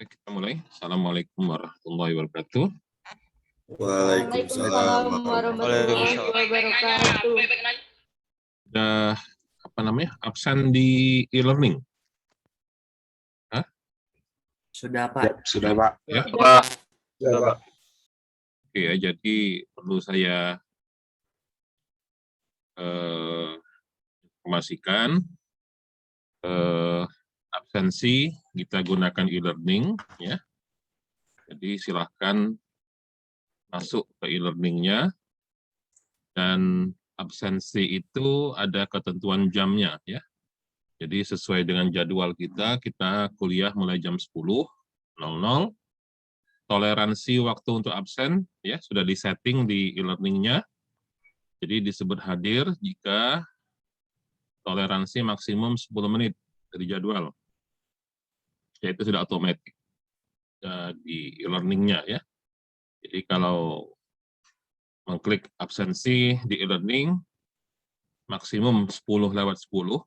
Oke, kita mulai. Assalamualaikum warahmatullahi wabarakatuh. Waalaikumsalam warahmatullahi wabarakatuh. Sudah absen di e-learning? Hah? Sudah, Pak. Sudah, Pak. Ya. Sudah, Pak. Oke ya, jadi perlu saya informasikan absensi kita gunakan e-learning ya. Jadi silahkan masuk ke e-learningnya, dan absensi itu ada ketentuan jamnya ya. Jadi sesuai dengan jadwal kita kuliah mulai jam 10.00. Toleransi waktu untuk absen ya sudah disetting di e-learningnya. Jadi disebut hadir jika toleransi maksimum 10 menit dari jadwal. Ya, itu sudah otomatis di e-learningnya ya. Jadi kalau mengklik absensi di e-learning, maksimum 10:10,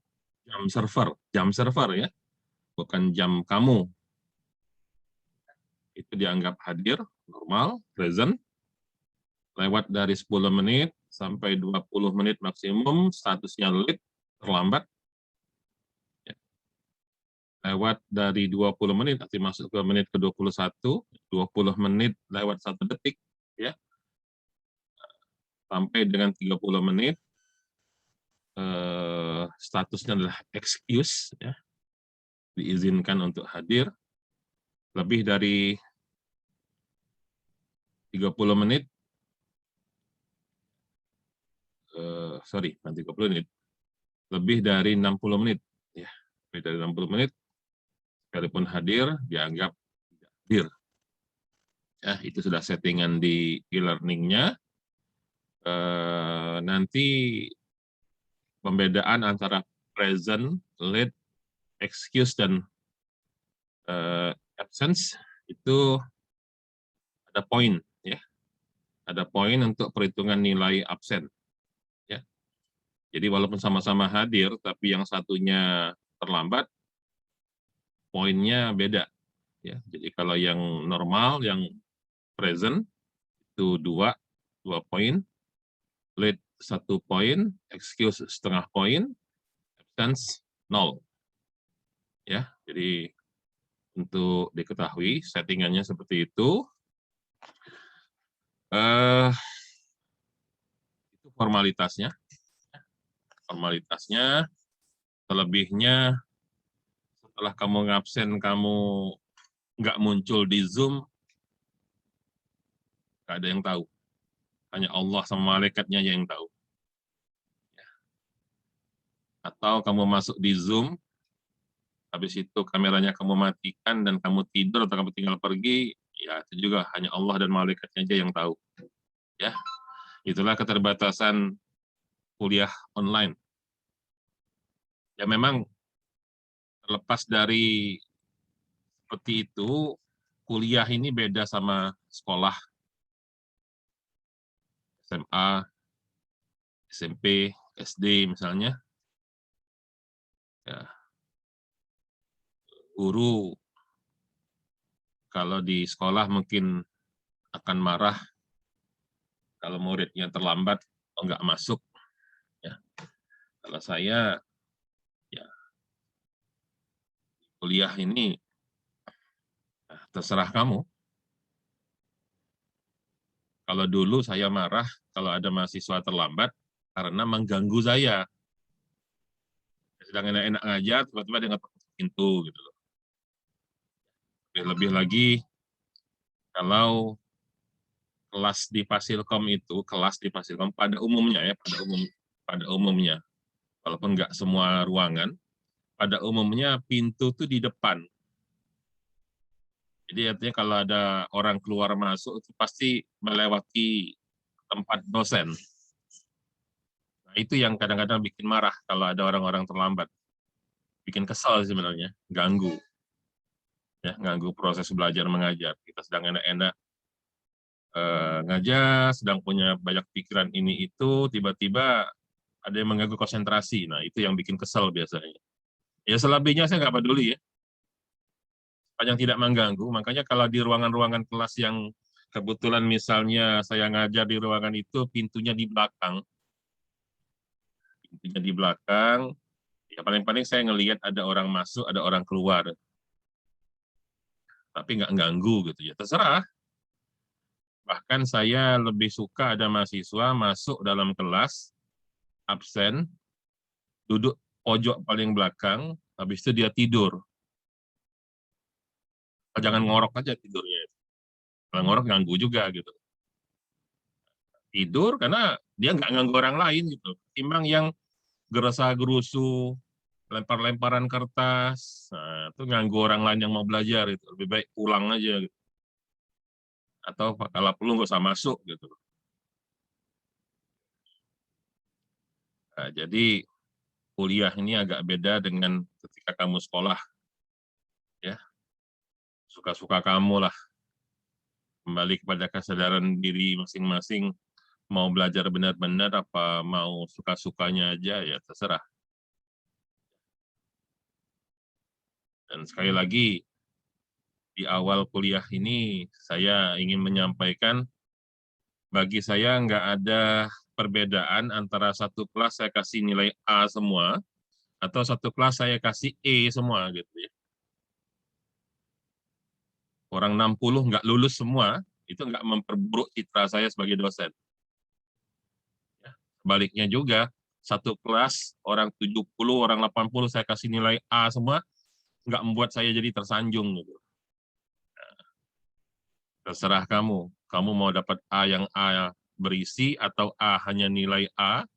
jam server ya, bukan jam kamu. Itu dianggap hadir, normal, present. Lewat dari 10 menit sampai 20 menit maksimum, statusnya late, terlambat. Ya. Lewat dari 20 menit, nanti masuk ke menit ke-21, 20 menit lewat 1 detik, ya. Sampai dengan 30 menit, statusnya adalah excuse, ya. Diizinkan untuk hadir. Lebih dari 30 menit, bukan 30 menit, lebih dari 60 menit, ya, lebih dari 60 menit, sekalipun hadir, dianggap tidak hadir. Ya, itu sudah settingan di e-learning-nya. Nanti pembedaan antara present, late, excuse, dan absence, itu ada poin, ya. Ada poin untuk perhitungan nilai absen. Jadi walaupun sama-sama hadir, tapi yang satunya terlambat, poinnya beda. Ya, jadi kalau yang normal, yang present, itu 2 poin, late 1 poin, excuse setengah poin, absence 0. Ya, jadi untuk diketahui settingannya seperti itu. Itu formalitasnya. Selebihnya setelah kamu ngabsen, kamu nggak muncul di Zoom, nggak ada yang tahu. Hanya Allah sama malaikatnya yang tahu. Atau kamu masuk di Zoom, habis itu kameranya kamu matikan dan kamu tidur atau kamu tinggal pergi, ya itu juga hanya Allah dan malaikatnya aja yang tahu. Ya, itulah keterbatasan kuliah online. Ya memang terlepas dari seperti itu, kuliah ini beda sama sekolah SMA, SMP, SD misalnya. Ya. Guru kalau di sekolah mungkin akan marah kalau muridnya terlambat atau nggak masuk. Ya. Kalau saya, ya kuliah ini terserah kamu. Kalau dulu saya marah kalau ada mahasiswa terlambat karena mengganggu saya. Sedang enak-enak ngajar, tiba-tiba dia ngetok pintu gitu loh. Lebih lagi kalau kelas di Fasilkom itu, pada umumnya ya, pada umumnya, walaupun nggak semua ruangan, pada umumnya pintu tuh di depan. Jadi artinya kalau ada orang keluar masuk itu pasti melewati tempat dosen. Nah, itu yang kadang-kadang bikin marah kalau ada orang-orang terlambat. Bikin kesal sebenarnya, ganggu. Ya, ganggu proses belajar mengajar. Kita sedang enak-enak ngajar, sedang punya banyak pikiran ini itu, tiba-tiba ada yang mengganggu konsentrasi. Nah, itu yang bikin kesal biasanya. Ya selebihnya saya nggak peduli ya. sepanjang tidak mengganggu. Makanya kalau di ruangan-ruangan kelas yang kebetulan misalnya saya ngajar di ruangan itu pintunya di belakang, ya paling-paling saya ngelihat ada orang masuk, ada orang keluar, tapi nggak ganggu gitu ya. Terserah. Bahkan saya lebih suka ada mahasiswa masuk dalam kelas, absen, duduk pojok paling belakang, habis itu dia tidur. Jangan ngorok aja tidurnya. Kalau ngorok ganggu juga gitu. Tidur karena dia nggak ganggu orang lain gitu. Timbang yang gerasa-gerusu, lempar-lemparan kertas, nah, itu ganggu orang lain yang mau belajar itu. Lebih baik pulang aja gitu. Atau kalau perlu nggak usah masuk gitu. Nah, jadi kuliah ini agak beda dengan ketika kamu sekolah, ya. Suka-suka kamu lah. Kembali kepada kesadaran diri masing-masing, mau belajar benar-benar apa mau suka-sukanya aja, ya terserah. Dan sekali lagi, di awal kuliah ini saya ingin menyampaikan, bagi saya nggak ada perbedaan antara satu kelas saya kasih nilai A semua, atau satu kelas saya kasih E semua gitu ya. Orang 60 nggak lulus semua, itu nggak memperburuk citra saya sebagai dosen. Ya, sebaliknya juga, satu kelas orang 70, orang 80 saya kasih nilai A semua, nggak membuat saya jadi tersanjung gitu. Terserah kamu. Kamu mau dapat A yang A berisi atau A hanya nilai A,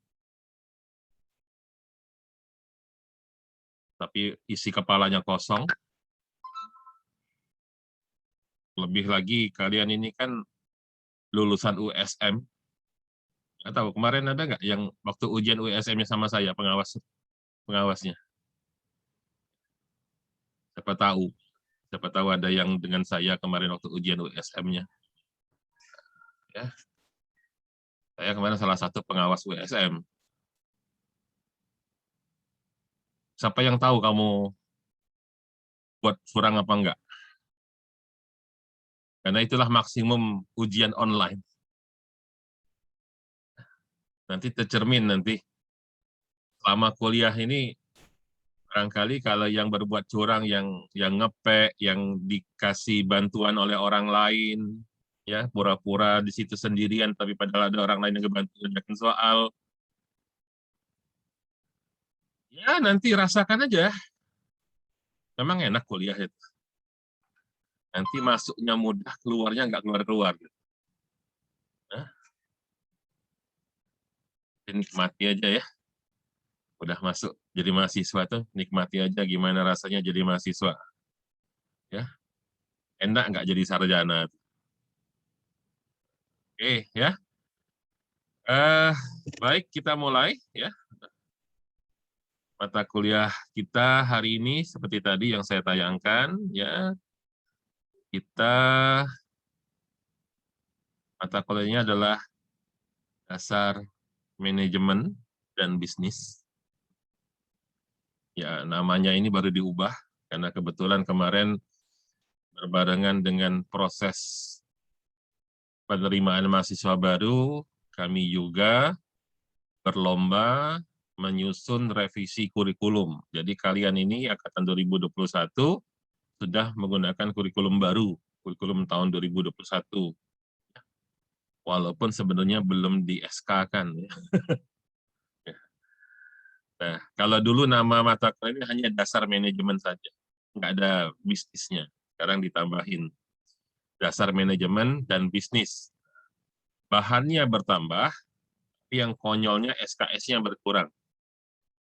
tapi isi kepalanya kosong. Lebih lagi kalian ini kan lulusan USM. Nggak tahu, kemarin ada nggak yang waktu ujian USM-nya sama saya, pengawasnya? Siapa tahu. Siapa tahu ada yang dengan saya kemarin waktu ujian USM-nya. Ya. Saya kemarin salah satu pengawas USM. Siapa yang tahu kamu buat curang apa enggak? Karena itulah maksimum ujian online. Nanti tercermin nanti. Selama kuliah ini, barangkali kalau yang berbuat curang, yang ngepek, yang dikasih bantuan oleh orang lain, ya pura-pura di situ sendirian, tapi padahal ada orang lain yang ngebantu ngerjakan soal, ya nanti rasakan aja. Memang enak kuliah itu. Nanti masuknya mudah, keluarnya nggak keluar-keluar. Nah, nikmati aja ya. Udah masuk jadi mahasiswa tuh, nikmati aja gimana rasanya jadi mahasiswa. Ya, enak nggak jadi sarjana. Oke, ya. Baik, kita mulai ya. Mata kuliah kita hari ini seperti tadi yang saya tayangkan, ya. Kita mata kuliahnya adalah dasar manajemen dan bisnis. Ya, namanya ini baru diubah karena kebetulan kemarin berbarengan dengan proses penerimaan mahasiswa baru, kami juga berlomba menyusun revisi kurikulum. Jadi kalian ini angkatan 2021 sudah menggunakan kurikulum baru, kurikulum tahun 2021. Walaupun sebenarnya belum di SK-kan. Nah, kalau dulu nama mata kuliah ini hanya dasar manajemen saja, nggak ada bisnisnya. Sekarang ditambahin dasar manajemen dan bisnis. Bahannya bertambah, tapi yang konyolnya SKS-nya berkurang.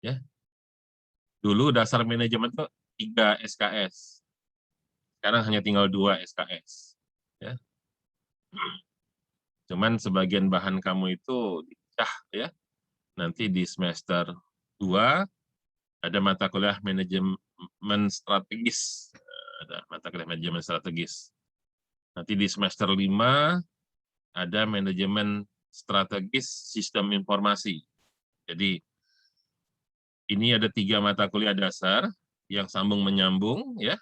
Ya, dulu dasar manajemen itu 3 SKS, sekarang hanya tinggal 2 SKS. Ya. Cuman sebagian bahan kamu itu dipecah ya. Nanti di semester 2 ada mata kuliah manajemen strategis. Ada mata kuliah manajemen strategis. Nanti di semester 5 ada manajemen strategis sistem informasi. Jadi ini ada 3 mata kuliah dasar yang sambung menyambung ya.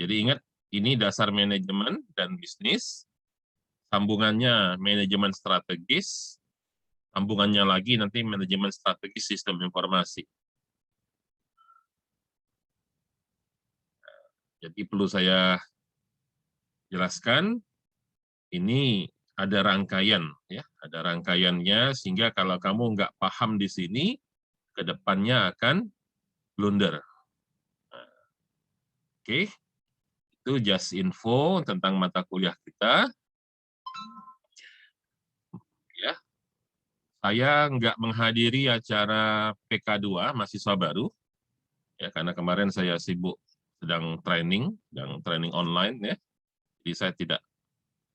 Jadi ingat ini dasar manajemen dan bisnis, sambungannya manajemen strategis, sambungannya lagi nanti manajemen strategis sistem informasi. Jadi perlu saya jelaskan, ini ada rangkaian, ya, ada rangkaiannya sehingga kalau kamu nggak paham di sini, ke depannya akan blunder. Oke, itu just info tentang mata kuliah kita. Ya, saya nggak menghadiri acara PK2 mahasiswa baru, ya karena kemarin saya sibuk sedang training online, ya. Jadi saya tidak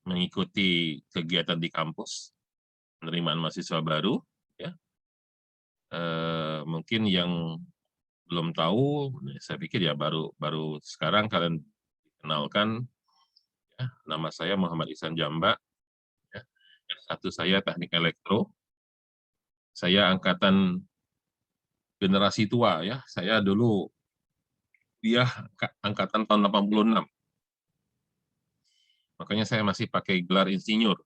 mengikuti kegiatan di kampus penerimaan mahasiswa baru. Ya, mungkin yang belum tahu, saya pikir ya baru sekarang kalian kenalkan, ya, nama saya Muhammad Ihsan Jamba, ya. Satu saya teknik elektro, saya angkatan generasi tua, ya. Saya dulu dia angkatan tahun 86. Makanya saya masih pakai gelar insinyur.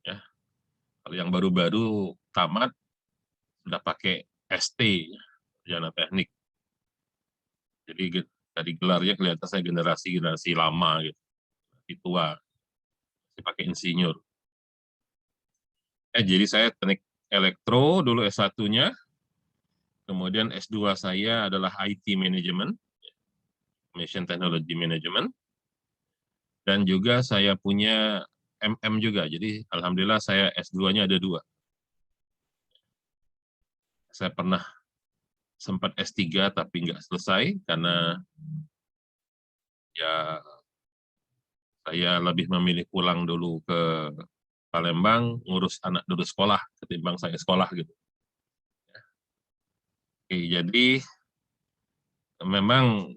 Ya. Kalau yang baru-baru tamat sudah pakai ST, sarjana teknik. Jadi dari gelarnya kelihatan saya generasi lama gitu. Tua. Saya pakai insinyur. Jadi saya teknik elektro dulu S1-nya. Kemudian S2 saya adalah IT Management, Information Technology Management, dan juga saya punya MM juga. Jadi alhamdulillah saya S2-nya ada 2. Saya pernah sempat S3 tapi nggak selesai karena ya saya lebih memilih pulang dulu ke Palembang ngurus anak dulu sekolah ketimbang saya sekolah gitu. Oke, jadi memang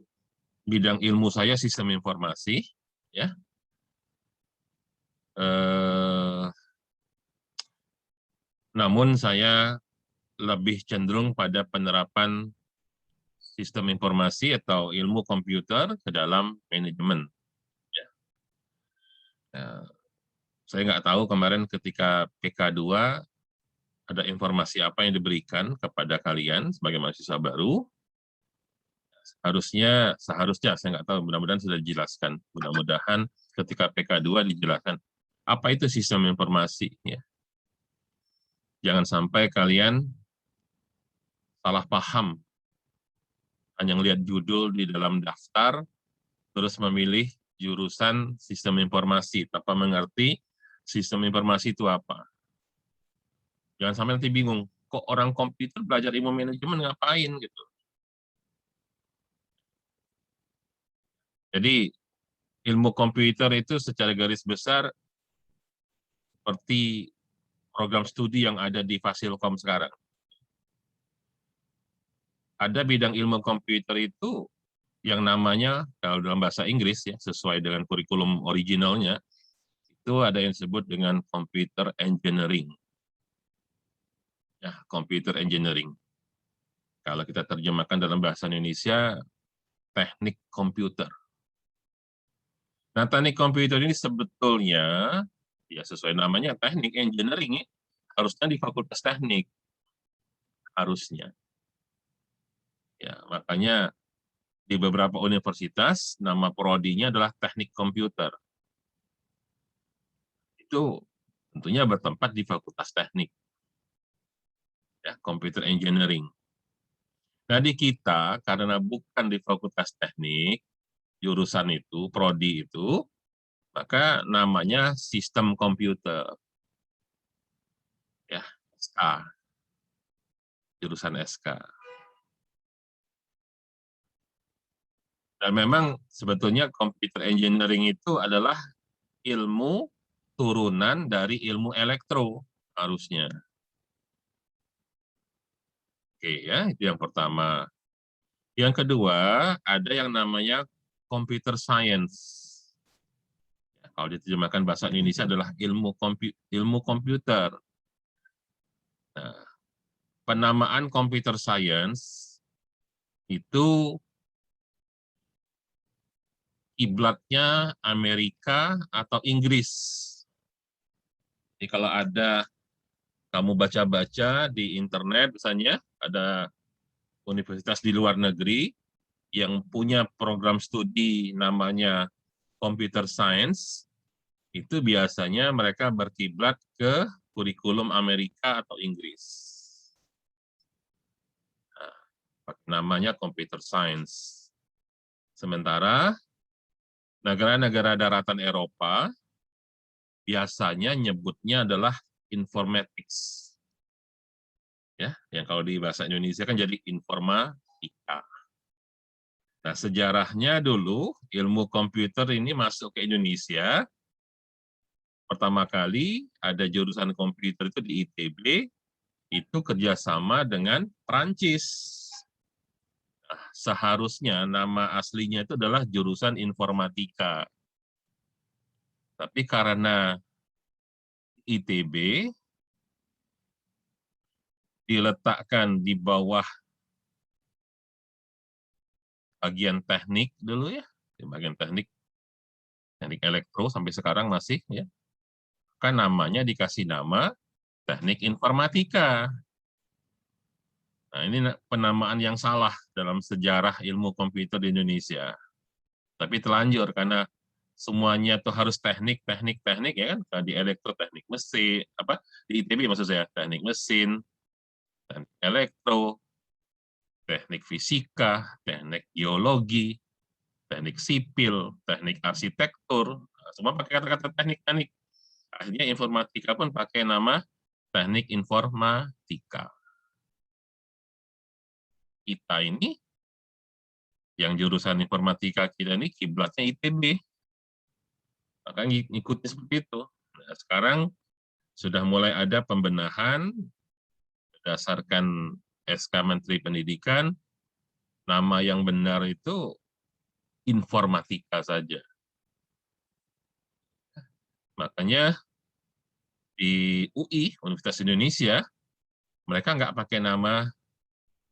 bidang ilmu saya sistem informasi, ya. Namun saya lebih cenderung pada penerapan sistem informasi atau ilmu komputer ke dalam manajemen. Ya. Saya nggak tahu kemarin ketika PK2 ada informasi apa yang diberikan kepada kalian sebagai mahasiswa baru. Seharusnya saya nggak tahu, mudah-mudahan sudah dijelaskan. Mudah-mudahan ketika PK2 dijelaskan apa itu sistem informasi. Ya. Jangan sampai kalian salah paham, hanya melihat judul di dalam daftar, terus memilih jurusan sistem informasi, tanpa mengerti sistem informasi itu apa. Jangan sampai nanti bingung, kok orang komputer belajar ilmu manajemen ngapain gitu. Jadi ilmu komputer itu secara garis besar seperti program studi yang ada di Fasilkom sekarang. Ada bidang ilmu komputer itu yang namanya, kalau dalam bahasa Inggris ya, sesuai dengan kurikulum originalnya, itu ada yang disebut dengan computer engineering. Ya, computer engineering. Kalau kita terjemahkan dalam bahasa Indonesia, teknik komputer. Nah, teknik komputer ini sebetulnya, ya sesuai namanya, teknik engineering, harusnya di fakultas teknik. Harusnya. Ya, makanya di beberapa universitas, nama prodinya adalah teknik komputer. Itu tentunya bertempat di fakultas teknik. Ya, computer engineering. Nah, di kita, karena bukan di fakultas teknik, jurusan itu, prodi itu, maka namanya sistem komputer. Ya, SK. Jurusan SK. Dan memang sebetulnya computer engineering itu adalah ilmu turunan dari ilmu elektro, harusnya. Oke, ya, itu yang pertama. Yang kedua, ada yang namanya computer science. Kalau diterjemahkan bahasa Indonesia adalah ilmu komputer. Nah, penamaan computer science itu kiblatnya Amerika atau Inggris. Jadi kalau ada kamu baca-baca di internet misalnya, ada universitas di luar negeri yang punya program studi namanya computer science, itu biasanya mereka berkiblat ke kurikulum Amerika atau Inggris. Nah, namanya computer science. Sementara negara-negara daratan Eropa biasanya nyebutnya adalah informatics. Ya, yang kalau di bahasa Indonesia kan jadi informatika. Nah, sejarahnya dulu ilmu komputer ini masuk ke Indonesia. Pertama kali ada jurusan komputer itu di ITB, itu kerjasama dengan Prancis. Nah, seharusnya nama aslinya itu adalah jurusan informatika. Tapi karena ITB diletakkan di bawah bagian teknik dulu ya, di bagian teknik elektro sampai sekarang masih ya. Kan namanya dikasih nama teknik informatika. Nah, ini penamaan yang salah dalam sejarah ilmu komputer di Indonesia. Tapi telanjur karena semuanya tuh harus teknik ya kan, di elektro teknik mesin, apa di ITB maksud saya teknik mesin, teknik elektro, teknik fisika, teknik geologi, teknik sipil, teknik arsitektur, semua pakai kata-kata teknik. Akhirnya informatika pun pakai nama teknik informatika. Kita ini, yang jurusan informatika kita ini kiblatnya ITB. Maka ngikutin seperti itu. Nah, sekarang sudah mulai ada pembenahan berdasarkan SK Menteri Pendidikan, nama yang benar itu informatika saja. Makanya di UI, Universitas Indonesia, mereka nggak pakai nama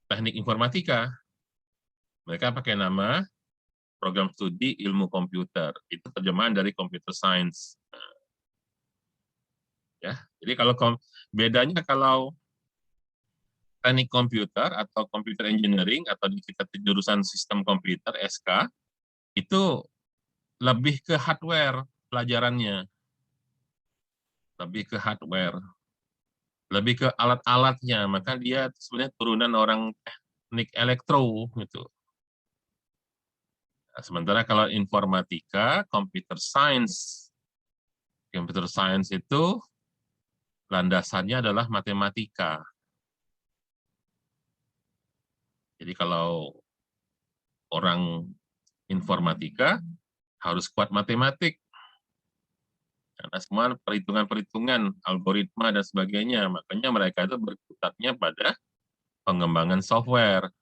teknik informatika. Mereka pakai nama program studi ilmu komputer. Itu terjemahan dari computer science. Ya, jadi kalau bedanya kalau teknik komputer atau computer engineering atau di kita jurusan sistem komputer SK itu lebih ke hardware pelajarannya. Lebih ke hardware. Lebih ke alat-alatnya, maka dia sebenarnya turunan orang teknik elektro gitu. Nah, sementara kalau informatika, computer science itu landasannya adalah matematika. Jadi kalau orang informatika harus kuat matematik. Karena semua perhitungan-perhitungan, algoritma, dan sebagainya. Makanya mereka itu berkutatnya pada pengembangan software.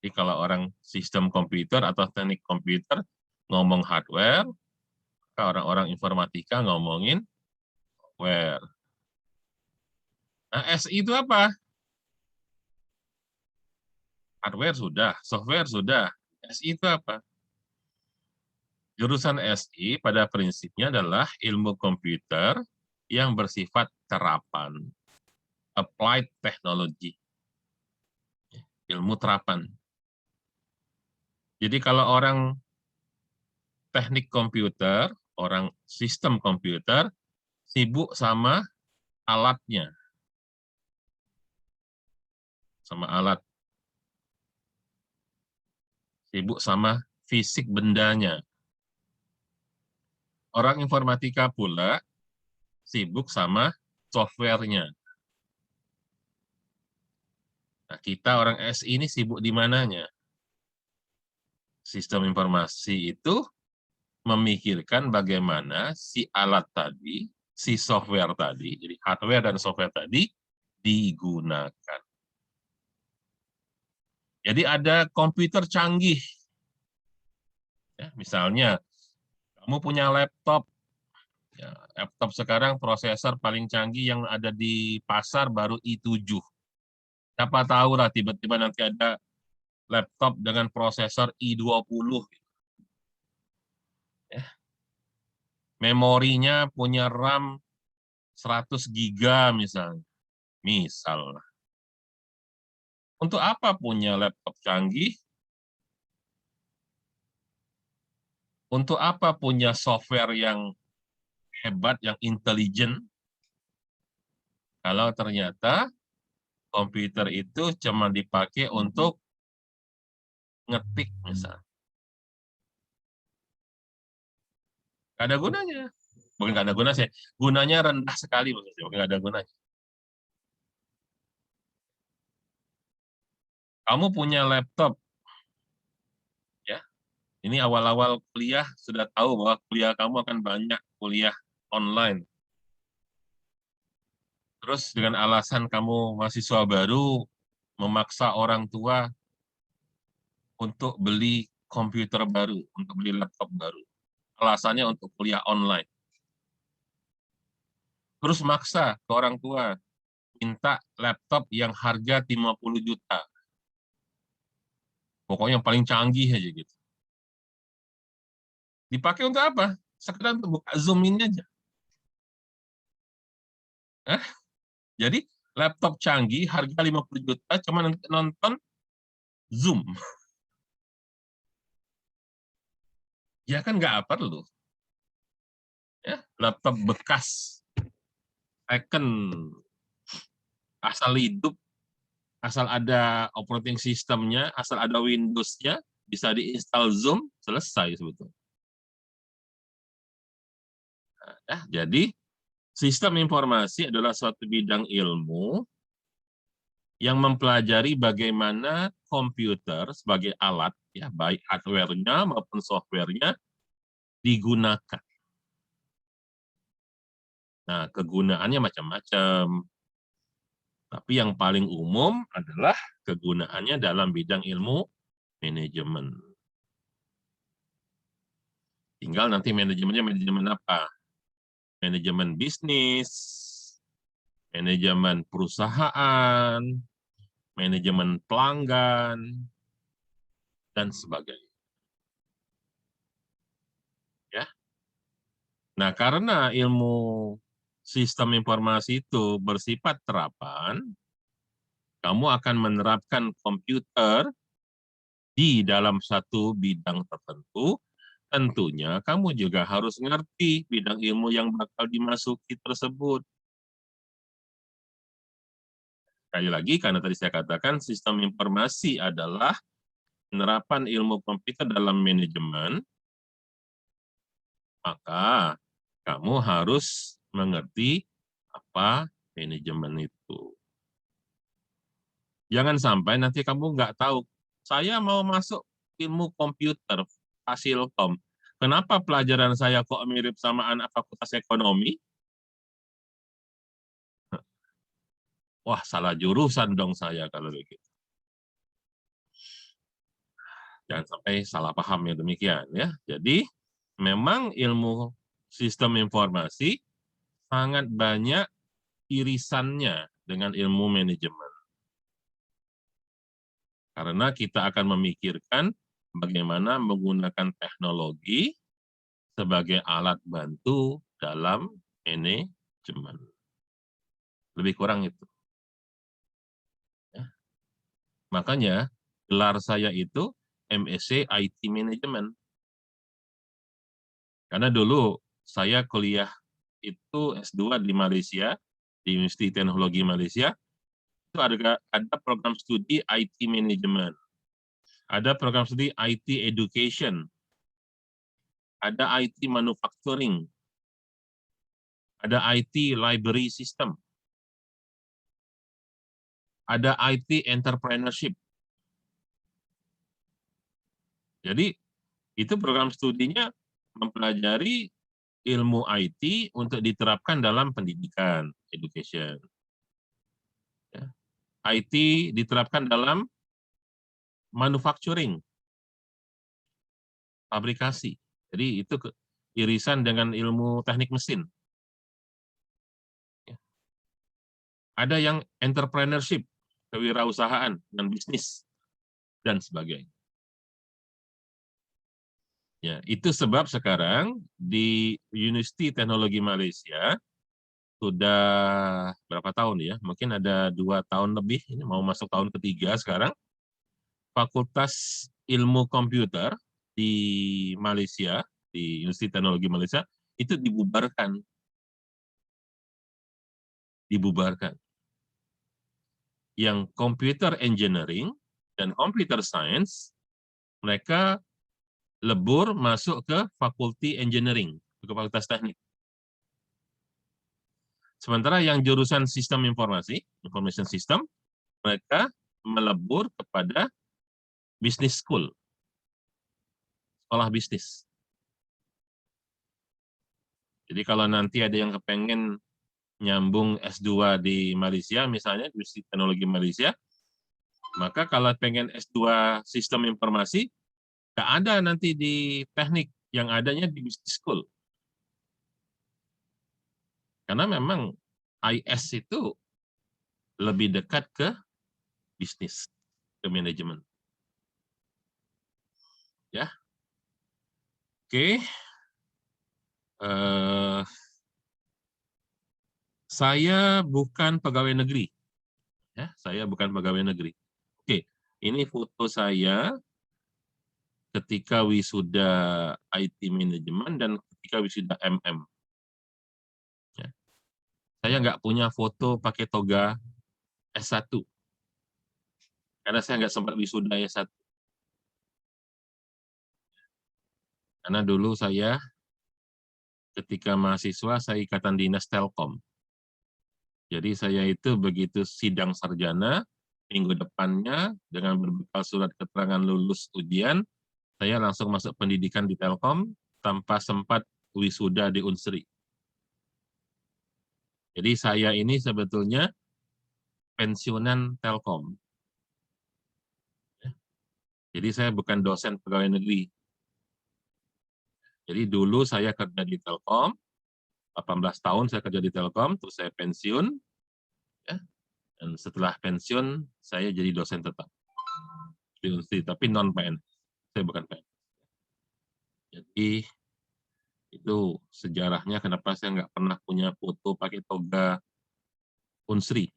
Jadi kalau orang sistem komputer atau teknik komputer ngomong hardware, maka orang-orang informatika ngomongin software. Nah, SI itu apa? Hardware sudah, software sudah. SI itu apa? Jurusan SI pada prinsipnya adalah ilmu komputer yang bersifat terapan, applied technology, ilmu terapan. Jadi kalau orang teknik komputer, orang sistem komputer, sibuk sama alatnya, sama alat, sibuk sama fisik bendanya. Orang informatika pula sibuk sama software-nya. Nah, kita orang SI ini sibuk di mananya? Sistem informasi itu memikirkan bagaimana si alat tadi, si software tadi, jadi hardware dan software tadi digunakan. Jadi ada komputer canggih. Ya, misalnya, kamu punya laptop. Ya, laptop sekarang prosesor paling canggih yang ada di pasar baru i7. Siapa tahu lah tiba-tiba nanti ada laptop dengan prosesor i20. memorinya punya RAM 100 giga misalnya. Misal. Untuk apa punya laptop canggih? Untuk apa punya software yang hebat, yang intelijen, kalau ternyata komputer itu cuma dipakai untuk ngetik misalnya. Nggak ada gunanya. Bukan nggak ada gunanya sih, gunanya rendah sekali maksudnya, bukan nggak ada gunanya. Kamu punya laptop, ya. Ini awal-awal kuliah sudah tahu bahwa kuliah kamu akan banyak kuliah online. Terus dengan alasan kamu mahasiswa baru, memaksa orang tua untuk beli komputer baru, untuk beli laptop baru. Alasannya untuk kuliah online. Terus maksa ke orang tua, minta laptop yang harga 50 juta. Pokoknya yang paling canggih aja gitu. Dipakai untuk apa? Sekedar untuk buka Zoom-in aja. Jadi laptop canggih harga 50 juta cuma nonton Zoom. Ya kan nggak perlu. Ya, laptop bekas, second, asal hidup, asal ada operating system-nya, asal ada Windows-nya, bisa diinstal Zoom, selesai sebetulnya. Nah, jadi sistem informasi adalah suatu bidang ilmu yang mempelajari bagaimana komputer sebagai alat, ya baik hardware-nya maupun software-nya digunakan. Nah, kegunaannya macam-macam. Tapi yang paling umum adalah kegunaannya dalam bidang ilmu manajemen. Tinggal nanti manajemennya manajemen apa? Manajemen bisnis, manajemen perusahaan, manajemen pelanggan, dan sebagainya. Ya. Nah, karena ilmu sistem informasi itu bersifat terapan, kamu akan menerapkan komputer di dalam satu bidang tertentu, tentunya kamu juga harus ngerti bidang ilmu yang bakal dimasuki tersebut. Sekali lagi, karena tadi saya katakan sistem informasi adalah penerapan ilmu komputer dalam manajemen, maka kamu harus mengerti apa manajemen itu. Jangan sampai nanti kamu nggak tahu, saya mau masuk ilmu komputer, Fasilkom. Kenapa pelajaran saya kok mirip sama anak fakultas ekonomi? Wah, salah jurusan dong saya kalau begitu. Jangan sampai salah paham yang demikian ya. Jadi memang ilmu sistem informasi sangat banyak irisannya dengan ilmu manajemen. Karena kita akan memikirkan bagaimana menggunakan teknologi sebagai alat bantu dalam manajemen. Lebih kurang itu. Ya. Makanya gelar saya itu MSc IT Management. Karena dulu saya kuliah itu S2 di Malaysia, di Universiti Teknologi Malaysia, itu ada program studi IT Management, ada program studi IT Education, ada IT Manufacturing, ada IT Library System, ada IT Entrepreneurship. Jadi itu program studinya mempelajari ilmu IT untuk diterapkan dalam pendidikan, education. Ya. IT diterapkan dalam manufacturing, fabrikasi. Jadi itu irisan dengan ilmu teknik mesin. Ya. Ada yang entrepreneurship, kewirausahaan dan bisnis, dan sebagainya. Ya, itu sebab sekarang di Universiti Teknologi Malaysia sudah berapa tahun ya? Mungkin ada 2 tahun lebih, ini mau masuk tahun ketiga sekarang. Fakultas Ilmu Komputer di Malaysia, di Universiti Teknologi Malaysia, itu dibubarkan. Yang Computer Engineering dan Computer Science, mereka lebur masuk ke Fakulti Engineering, ke Fakultas Teknik. Sementara yang jurusan Sistem Informasi, Information System, mereka melebur kepada Business School, sekolah bisnis. Jadi kalau nanti ada yang kepengen nyambung S2 di Malaysia, misalnya di Teknologi Malaysia, maka kalau pengen S2 Sistem Informasi, nggak ada nanti di teknik, yang adanya di Business School. Karena memang IS itu lebih dekat ke bisnis, ke manajemen. Ya, oke. Saya bukan pegawai negeri. Ya, saya bukan pegawai negeri. Oke, ini foto saya ketika wisuda IT Manajemen dan ketika wisuda MM. Ya. Saya nggak punya foto pakai toga S1, karena saya nggak sempat wisuda S1. Karena dulu saya ketika mahasiswa, saya ikatan dinas Telkom. Jadi saya itu begitu sidang sarjana, minggu depannya dengan berbekal surat keterangan lulus ujian, saya langsung masuk pendidikan di Telkom tanpa sempat wisuda di Unsri. Jadi saya ini sebetulnya pensiunan Telkom. Jadi saya bukan dosen pegawai negeri. Jadi dulu saya kerja di Telkom, 18 tahun saya kerja di Telkom, terus saya pensiun, ya, dan setelah pensiun saya jadi dosen tetap di Unsri, tapi non PNS, saya bukan PNS. Jadi itu sejarahnya kenapa saya nggak pernah punya foto pakai toga Unsri,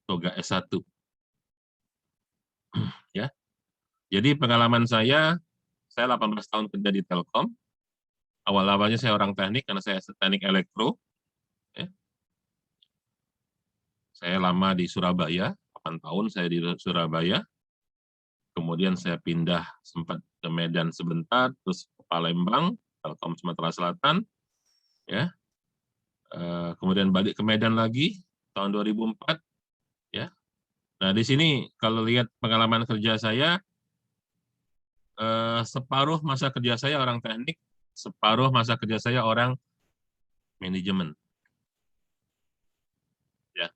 toga S1. Ya. Jadi pengalaman saya 18 tahun kerja di Telkom. Awal-awalnya saya orang teknik karena saya teknik elektro. Ya. Saya lama di Surabaya, 8 tahun saya di Surabaya. Kemudian saya pindah sempat ke Medan sebentar, terus ke Palembang, Telkom Sumatera Selatan. Ya. Kemudian balik ke Medan lagi tahun 2004. Ya. Nah, di sini kalau lihat pengalaman kerja saya, separuh masa kerja saya orang teknik, separuh masa kerja saya orang manajemen. Ya.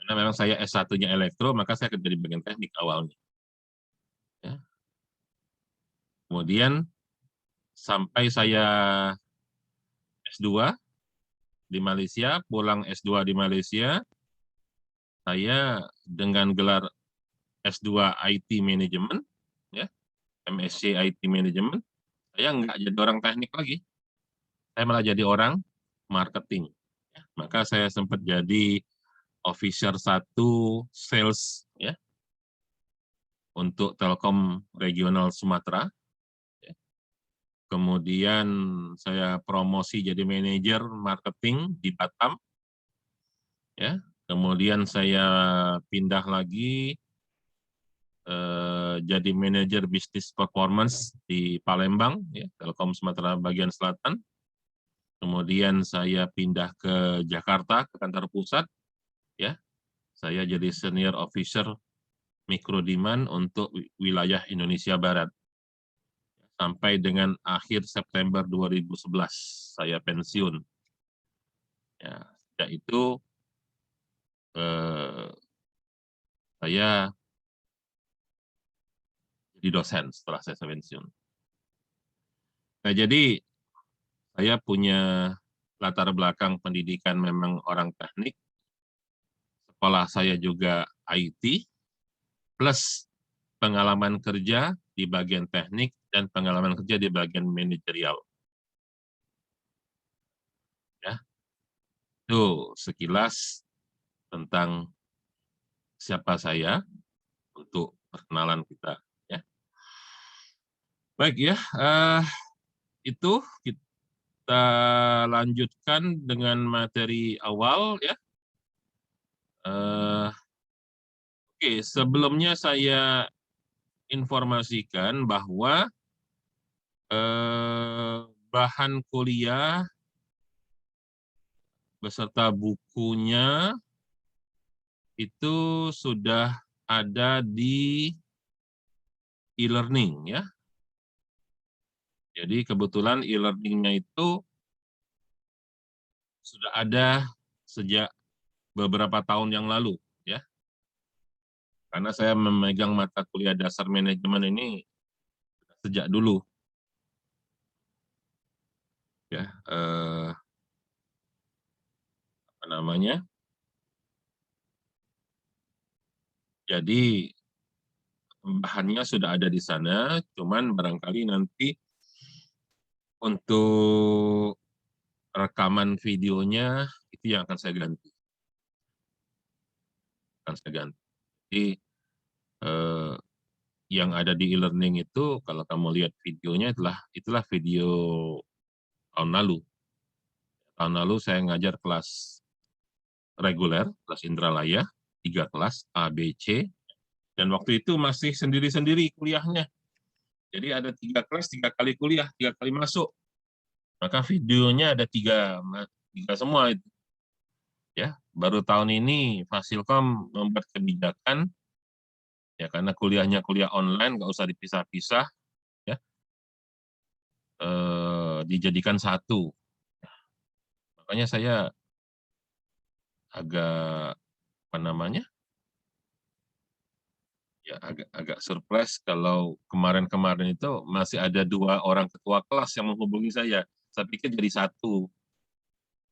Karena memang saya S1-nya elektro, maka saya kerja di bagian teknik awalnya. Ya. Kemudian sampai saya S2 di Malaysia, pulang S2 di Malaysia, saya dengan gelar S2 IT Management, ya, MSc IT Management, saya nggak jadi orang teknik lagi. Saya malah jadi orang marketing. Ya. Maka saya sempat jadi Officer 1 Sales, ya, untuk Telkom Regional Sumatera. Ya. Kemudian saya promosi jadi manajer marketing di Batam. Ya. Kemudian saya pindah lagi jadi manajer bisnis performance di Palembang, ya, Telkom Sumatera bagian selatan. Kemudian saya pindah ke Jakarta, ke kantor pusat. Ya, saya jadi senior officer mikro demand untuk wilayah Indonesia Barat. Sampai dengan akhir September 2011 saya pensiun. Ya, sejak itu saya jadi dosen setelah saya pensiun. Nah, jadi saya punya latar belakang pendidikan memang orang teknik, sekolah saya juga IT, plus pengalaman kerja di bagian teknik dan pengalaman kerja di bagian manajerial. Ya, itu sekilas tentang siapa saya untuk perkenalan kita. Ya, baik ya, itu kita lanjutkan dengan materi awal ya. Oke, sebelumnya saya informasikan bahwa bahan kuliah beserta bukunya itu sudah ada di e-learning ya. Jadi kebetulan e-learning-nya itu sudah ada sejak beberapa tahun yang lalu ya. Karena saya memegang mata kuliah dasar manajemen ini sejak dulu ya. Apa namanya? Jadi bahannya sudah ada di sana, cuman barangkali nanti untuk rekaman videonya itu yang akan saya ganti. Jadi yang ada di e-learning itu kalau kamu lihat videonya itulah video tahun lalu. Tahun lalu saya ngajar kelas reguler, kelas intralaya, 3 kelas A, B, C, dan waktu itu masih sendiri-sendiri kuliahnya. Jadi ada 3 kelas, 3 kali kuliah, 3 kali masuk. Maka videonya ada 3 semua itu. Ya, baru tahun ini Fasilkom membuat kebijakan ya karena kuliahnya kuliah online nggak usah dipisah-pisah ya. Dijadikan satu. Makanya saya agak apa namanya? Ya agak surprise kalau kemarin-kemarin itu masih ada 2 orang ketua kelas yang menghubungi saya. Saya pikir jadi satu.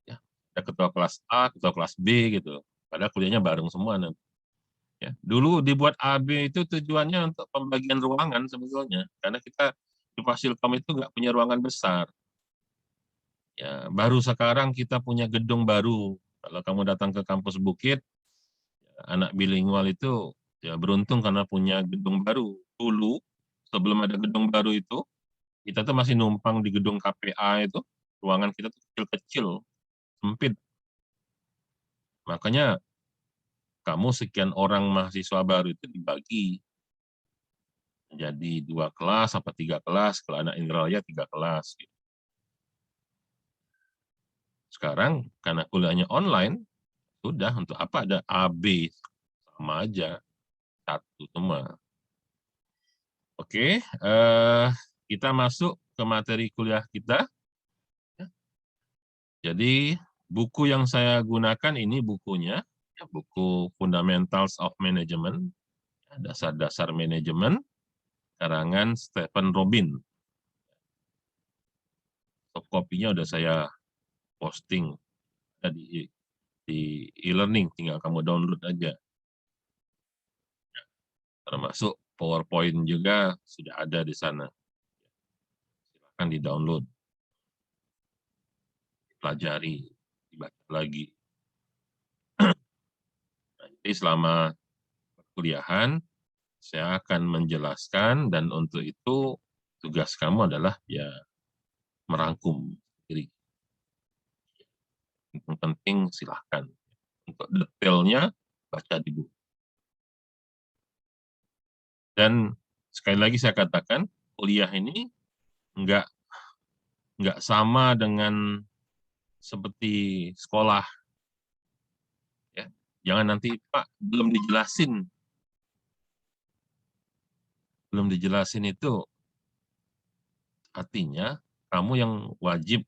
Ya, ada ketua kelas A, ketua kelas B gitu. Padahal kuliahnya bareng semua nanti. Ya, dulu dibuat AB itu tujuannya untuk pembagian ruangan sebetulnya, karena kita di Fasilkom itu nggak punya ruangan besar. Ya, baru sekarang kita punya gedung baru. Kalau kamu datang ke kampus Bukit, anak bilingual itu ya beruntung karena punya gedung baru. Dulu sebelum ada gedung baru itu, kita tuh masih numpang di gedung KPA itu, ruangan kita tuh kecil-kecil, sempit. Makanya kamu sekian orang mahasiswa baru itu dibagi jadi 2 kelas apa 3 kelas, kalau anak intralaya 3 kelas. Sekarang karena kuliahnya online, sudah untuk apa ada AB, sama aja, satu semua. Oke, kita masuk ke materi kuliah kita. Jadi buku yang saya gunakan ini bukunya, buku Fundamentals of Management, dasar-dasar manajemen, karangan Stephen Robin. Top kopinya udah saya posting di e-learning, tinggal kamu download aja. Termasuk PowerPoint juga sudah ada di sana. Silakan di-download, pelajari, dibaca lagi. Jadi selama perkuliahan, saya akan menjelaskan, dan untuk itu tugas kamu adalah ya merangkum diri. Yang penting silahkan. Untuk detailnya, baca di buku. Dan sekali lagi saya katakan, kuliah ini nggak sama dengan seperti sekolah. Ya. Jangan nanti, Pak, belum dijelasin itu artinya kamu yang wajib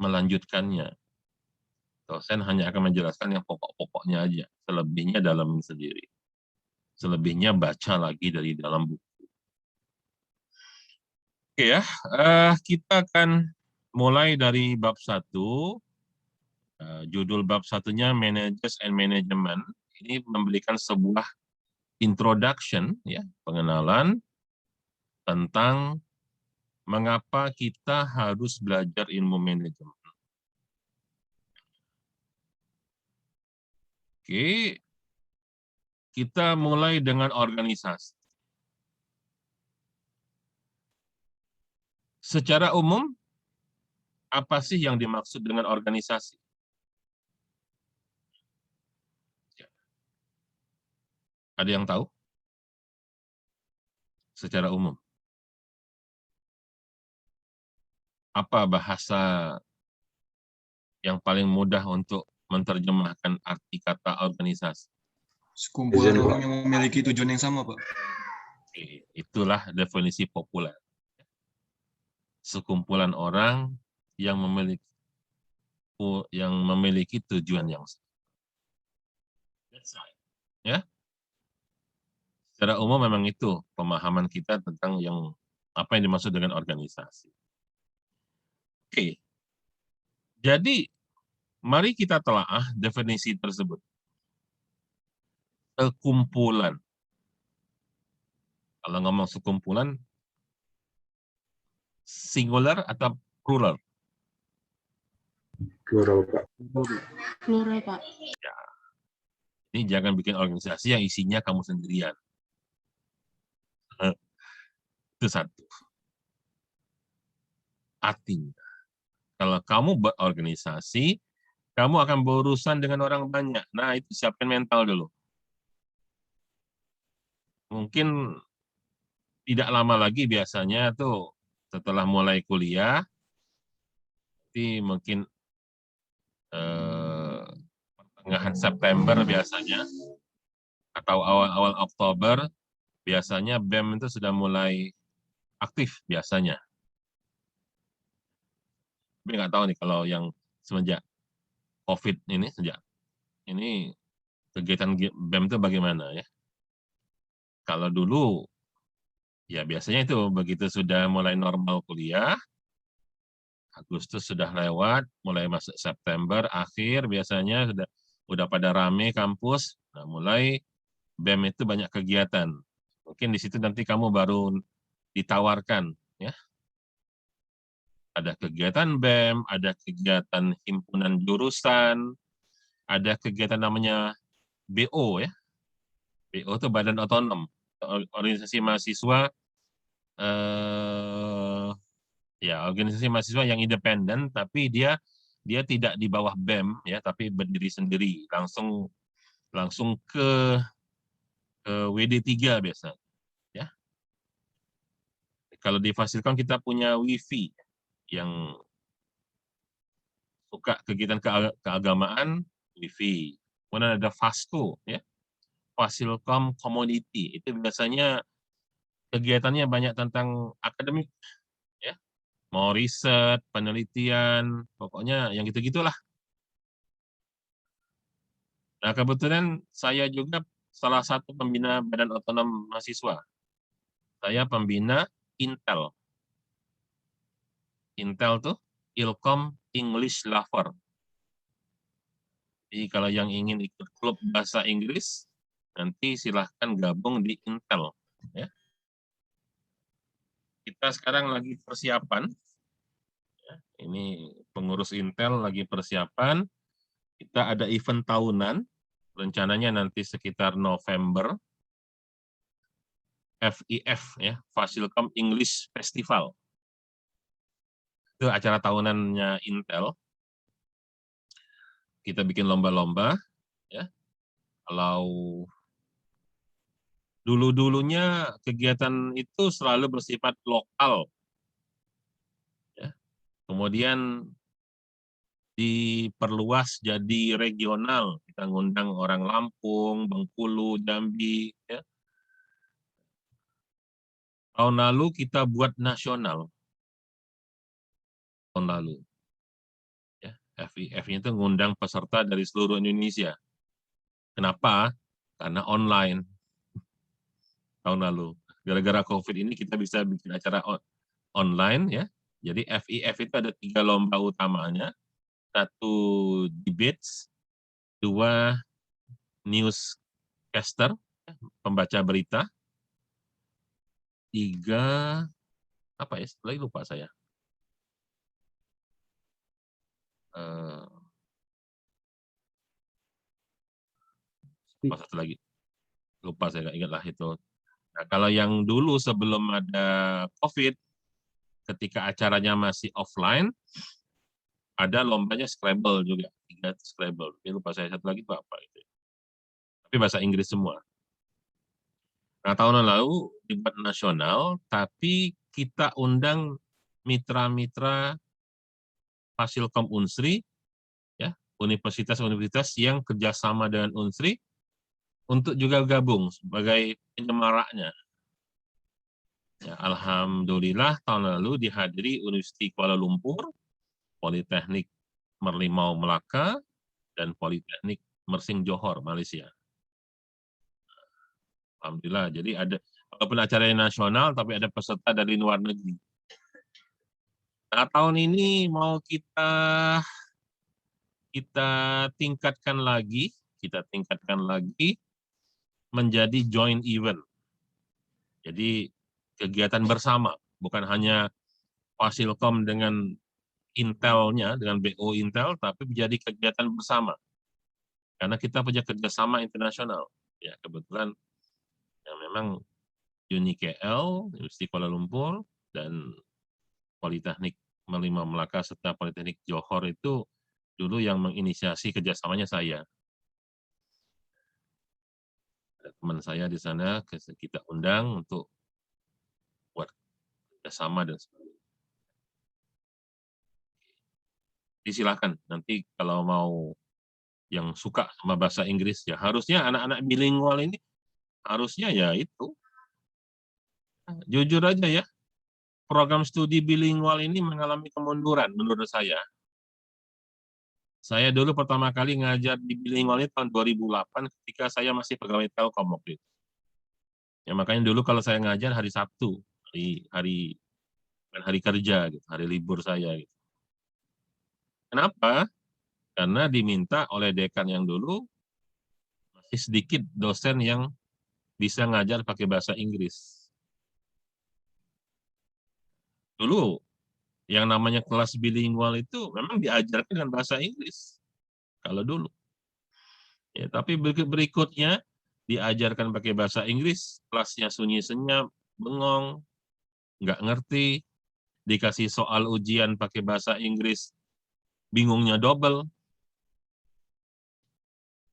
melanjutkannya. Dosen hanya akan menjelaskan yang pokok-pokoknya aja, selebihnya dalam sendiri. Selebihnya baca lagi dari dalam buku. Oke ya, kita akan mulai dari bab 1. Judul bab 1-nya Managers and Management. Ini memberikan sebuah introduction, ya, pengenalan tentang mengapa kita harus belajar ilmu manajemen? Oke, kita mulai dengan organisasi. Secara umum, apa sih yang dimaksud dengan organisasi? Ada yang tahu? Secara umum. Apa bahasa yang paling mudah untuk menerjemahkan arti kata organisasi? Sekumpulan orang yang memiliki tujuan yang sama, Pak. Itulah definisi populer. Sekumpulan orang yang memiliki tujuan yang sama. Ya, secara umum memang itu pemahaman kita tentang apa yang dimaksud dengan organisasi. Oke, jadi mari kita telaah definisi tersebut. Sekumpulan. Kalau ngomong sekumpulan, singular atau plural? Plural, Pak. Ya. Ini jangan bikin organisasi yang isinya kamu sendirian. Itu satu. Artinya, kalau kamu berorganisasi, kamu akan berurusan dengan orang banyak. Nah, itu siapkan mental dulu. Mungkin tidak lama lagi biasanya tuh setelah mulai kuliah, nanti mungkin pertengahan September biasanya, atau awal-awal Oktober, biasanya BEM itu sudah mulai aktif biasanya. Tapi nggak tahu nih kalau yang semenjak COVID ini kegiatan BEM itu bagaimana ya? Kalau dulu ya biasanya itu begitu sudah mulai normal kuliah, Agustus sudah lewat, mulai masuk September akhir biasanya udah pada rame kampus, nah mulai BEM itu banyak kegiatan. Mungkin di situ nanti kamu baru ditawarkan ya. Ada kegiatan BEM, ada kegiatan himpunan jurusan, ada kegiatan namanya BO ya. BO itu Badan Otonom, organisasi mahasiswa organisasi mahasiswa yang independen, tapi dia tidak di bawah BEM ya, tapi berdiri sendiri, langsung ke WD3 biasa ya. Kalau di Fasilkom kita punya WiFi yang suka kegiatan keagamaan, WiFi. Kemudian ada FASCO ya, Fasilkom Community, itu biasanya kegiatannya banyak tentang akademik ya, mau riset, penelitian, pokoknya yang gitu-gitulah. Nah, kebetulan saya juga salah satu pembina Badan Otonom Mahasiswa. Saya pembina Intel. Intel tuh Ilkom English Lover. Jadi kalau yang ingin ikut klub bahasa Inggris, nanti silahkan gabung di Intel. Ya. Kita sekarang lagi persiapan. Ya, ini pengurus Intel lagi persiapan. Kita ada event tahunan. Rencananya nanti sekitar November. FIF, ya, Fasilkom English Festival. Itu acara tahunannya Intel. Kita bikin lomba-lomba. Ya. Kalau dulu-dulunya kegiatan itu selalu bersifat lokal. Ya. Kemudian diperluas jadi regional. Kita ngundang orang Lampung, Bengkulu, Jambi. Ya. Tahun lalu kita buat nasional. Tahun lalu. Ya. FIF-nya itu ngundang peserta dari seluruh Indonesia. Kenapa? Karena online. Tahun lalu. Gara-gara COVID ini kita bisa bikin acara online ya. Jadi FIF itu ada 3 lomba utamanya. 1 debates, 2 newscaster, pembaca berita, 3 Apa ya? Lagi lupa saya. Apa satu lagi? Lupa saya, nggak ingat lah itu. Nah, kalau yang dulu sebelum ada COVID, ketika acaranya masih offline, ada lombanya Scrabble juga, 3 Scrabble. Ini lupa saya, satu lagi itu apa itu. Tapi bahasa Inggris semua. Nah, tahun lalu dibuat nasional, tapi kita undang mitra-mitra Fasilkom Unsri, ya, universitas-universitas yang kerjasama dengan Unsri, untuk juga gabung sebagai penyemaraknya. Ya, alhamdulillah tahun lalu dihadiri Universiti Kuala Lumpur, Politeknik Merlimau Melaka, dan Politeknik Mersing Johor, Malaysia. Alhamdulillah, jadi ada, walaupun acaranya nasional, tapi ada peserta dari luar negeri. Nah, tahun ini mau kita tingkatkan lagi, menjadi joint event. Jadi kegiatan bersama, bukan hanya Fasilkom dengan Intelnya, dengan BO Intel, tapi menjadi kegiatan bersama. Karena kita punya kerjasama internasional. Ya, kebetulan yang memang UNIKL, Universiti Kuala Lumpur, dan Politeknik Merlimau Melaka serta Politeknik Johor itu dulu yang menginisiasi kerjasamanya saya. Ada teman saya di sana, kita undang untuk buat kerjasama dan sebagainya. Silakan nanti kalau mau yang suka sama bahasa Inggris, ya harusnya anak-anak bilingual ini harusnya ya itu. Jujur aja ya, program studi bilingual ini mengalami kemunduran menurut saya. Saya dulu pertama kali ngajar di bilingual ini tahun 2008 ketika saya masih pegawai Telkom waktu itu. Ya makanya dulu kalau saya ngajar hari Sabtu, hari kerja gitu, hari libur saya gitu. Kenapa? Karena diminta oleh dekan yang dulu masih sedikit dosen yang bisa ngajar pakai bahasa Inggris. Dulu yang namanya kelas bilingual itu memang diajarkan dengan bahasa Inggris kalau dulu. Ya, tapi berikutnya diajarkan pakai bahasa Inggris, kelasnya sunyi senyap, bengong, nggak ngerti, dikasih soal ujian pakai bahasa Inggris, bingungnya double.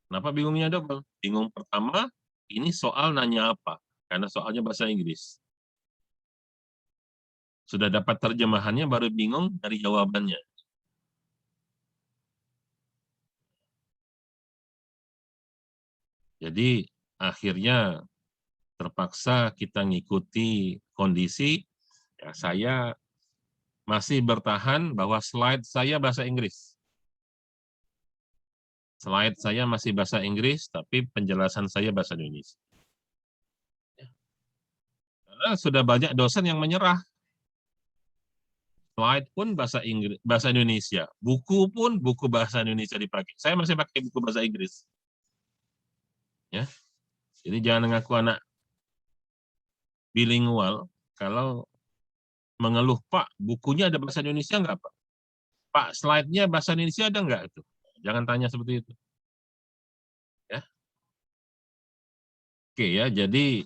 Kenapa bingungnya double? Bingung pertama, ini soal nanya apa? Karena soalnya bahasa Inggris. Sudah dapat terjemahannya, baru bingung dari jawabannya. Jadi akhirnya terpaksa kita ngikuti kondisi, ya saya masih bertahan bahwa slide saya bahasa Inggris. Slide saya masih bahasa Inggris, tapi penjelasan saya bahasa Indonesia. Karena sudah banyak dosen yang menyerah. Slide pun bahasa Inggris, bahasa Indonesia. Buku pun buku bahasa Indonesia dipakai. Saya masih pakai buku bahasa Inggris. Ya. Jadi jangan ngaku anak bilingual kalau mengeluh, Pak, bukunya ada bahasa Indonesia nggak, Pak? Pak, slide-nya bahasa Indonesia ada nggak? Itu? Jangan tanya seperti itu. Ya. Oke ya, jadi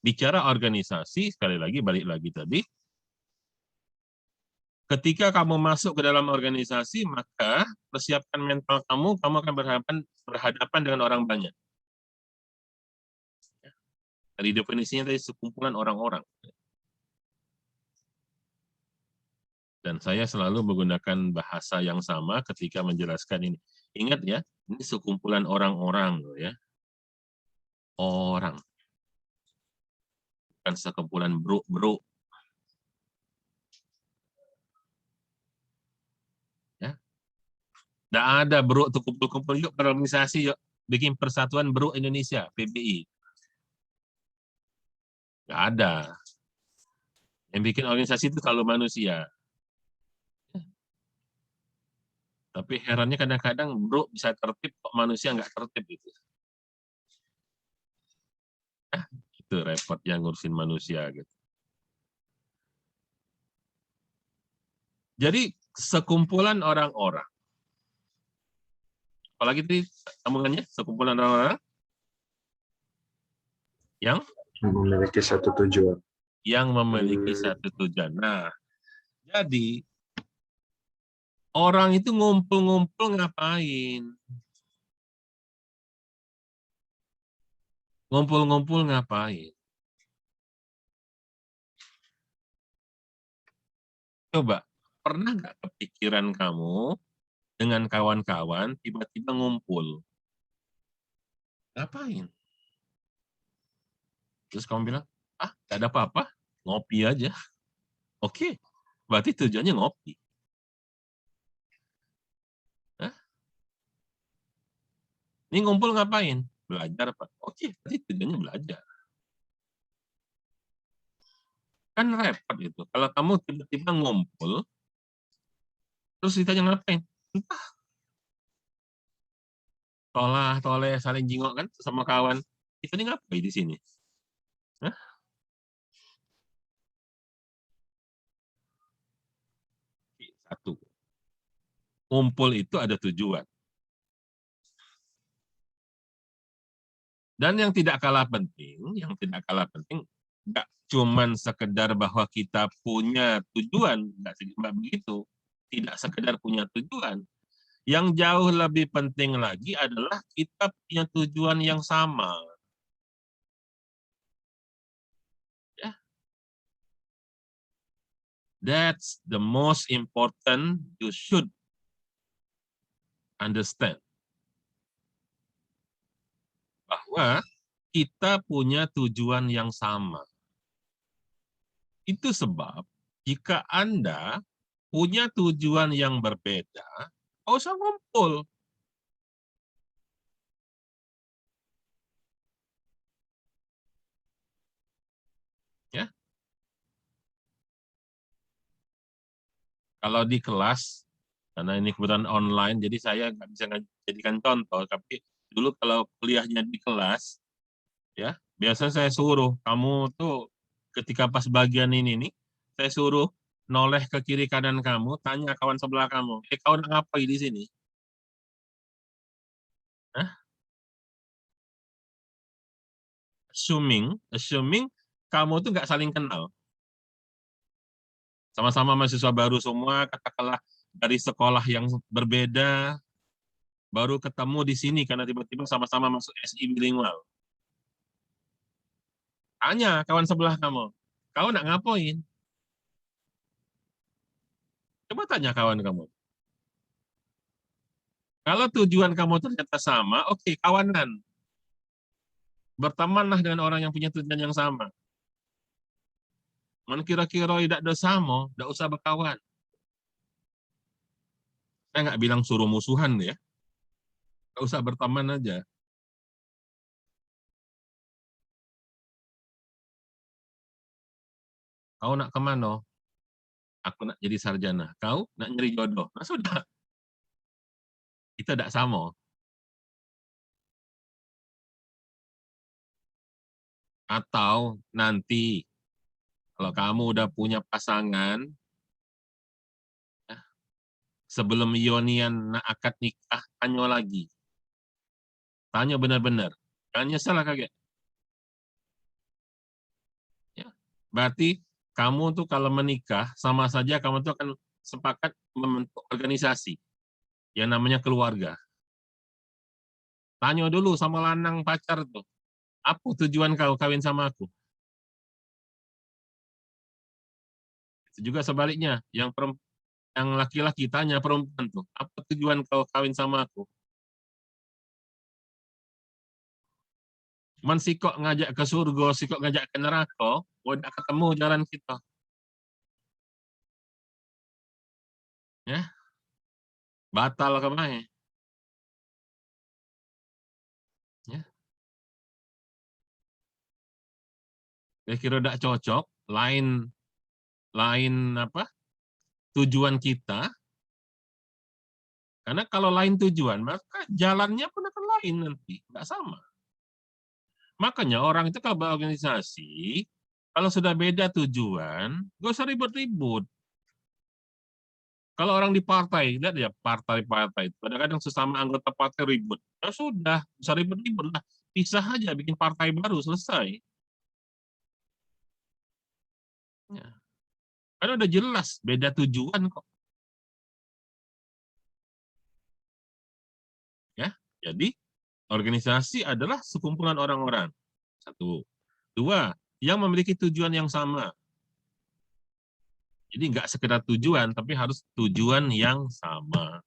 bicara organisasi, sekali lagi, balik lagi tadi, ketika kamu masuk ke dalam organisasi, maka persiapkan mental kamu akan berhadapan dengan orang banyak. Dari definisinya tadi, sekumpulan orang-orang. Dan saya selalu menggunakan bahasa yang sama ketika menjelaskan ini. Ingat ya, ini sekumpulan orang-orang, ya. Orang. Bukan sekumpulan bro. Ya. Nggak ada bro tuh kumpul-kumpul, yuk berorganisasi, yuk bikin Persatuan Bro Indonesia, PBI. Nggak ada. Yang bikin organisasi itu kalau manusia. Tapi herannya kadang-kadang bro bisa tertib, kok manusia nggak tertib gitu. Itu repotnya ngurusin manusia gitu. Jadi sekumpulan orang-orang, apalagi tadi sambungannya, sekumpulan orang-orang yang memiliki satu tujuan. memiliki satu tujuan. Nah, jadi orang itu ngumpul-ngumpul ngapain? Ngumpul-ngumpul ngapain? Coba, pernah nggak kepikiran kamu dengan kawan-kawan tiba-tiba ngumpul? Ngapain? Terus kamu bilang, nggak ada apa-apa, ngopi aja. Oke, berarti tujuannya ngopi. Hah? Ini ngumpul ngapain? Belajar, Pak. Oke, berarti tujuannya belajar. Kan repot itu. Kalau kamu tiba-tiba ngumpul, terus ditanya ngapain? Entah. Toleh saling jingok kan sama kawan. Kita ini ngapain di sini? Hah? Satu. Ngumpul itu ada tujuan. Dan yang tidak kalah penting, nggak cuman sekedar bahwa kita punya tujuan, nggak begitu. Tidak sekedar punya tujuan. Yang jauh lebih penting lagi adalah kita punya tujuan yang sama. Ya. That's the most important you should understand. Bahwa kita punya tujuan yang sama. Itu sebab jika Anda punya tujuan yang berbeda, nggak usah ngumpul. Ya. Kalau di kelas, karena ini kebetulan online, jadi saya nggak bisa jadikan contoh, tapi dulu kalau kuliahnya di kelas, ya biasa saya suruh, kamu tuh ketika pas bagian ini nih, saya suruh noleh ke kiri kanan kamu, tanya kawan sebelah kamu, kau ngapain di sini? Hah? Assuming kamu tuh nggak saling kenal. Sama-sama mahasiswa baru semua, katakanlah dari sekolah yang berbeda, baru ketemu di sini karena tiba-tiba sama-sama masuk SI bilingual. Tanya kawan sebelah kamu, kau nak ngapain? Coba tanya kawan kamu. Kalau tujuan kamu ternyata sama, oke, kawanan. Bertemanlah dengan orang yang punya tujuan yang sama. Man kira-kira tidak ada sama, tidak usah berkawan. Saya nggak bilang suruh musuhan ya. Nggak usah berteman aja. Kau nak kemana? Aku nak jadi sarjana. Kau nak nyari jodoh. Nah, sudah. Kita tidak sama. Atau nanti, kalau kamu udah punya pasangan, sebelum Ionian nak akad nikah, tanya lagi. Tanya benar-benar. Jangan nyesal kaget. Ya. Berarti kamu tuh kalau menikah, sama saja kamu tuh akan sepakat membentuk organisasi yang namanya keluarga. Tanya dulu sama lanang pacar tuh, apa tujuan kau kawin sama aku? Itu juga sebaliknya, yang laki-laki tanya perempuan tuh, apa tujuan kau kawin sama aku? Man si kok ngajak ke surga, si kok ngajak ke neraka, udah ketemu jalan kita. Ya, batal kemana? Ya. Kira-kira tidak cocok, lain apa? Tujuan kita. Karena kalau lain tujuan, maka jalannya pun akan lain nanti, nggak sama. Makanya orang itu kalau berorganisasi, kalau sudah beda tujuan, nggak usah ribut-ribut. Kalau orang di partai, lihat ya partai-partai, kadang-kadang sesama anggota partai ribut. Ya sudah, bisa ribut-ribut lah. Pisah aja, bikin partai baru, selesai. Ya. Karena udah jelas, beda tujuan kok. Ya, jadi organisasi adalah sekumpulan orang-orang. Satu. Dua, yang memiliki tujuan yang sama. Jadi nggak sekedar tujuan, tapi harus tujuan yang sama.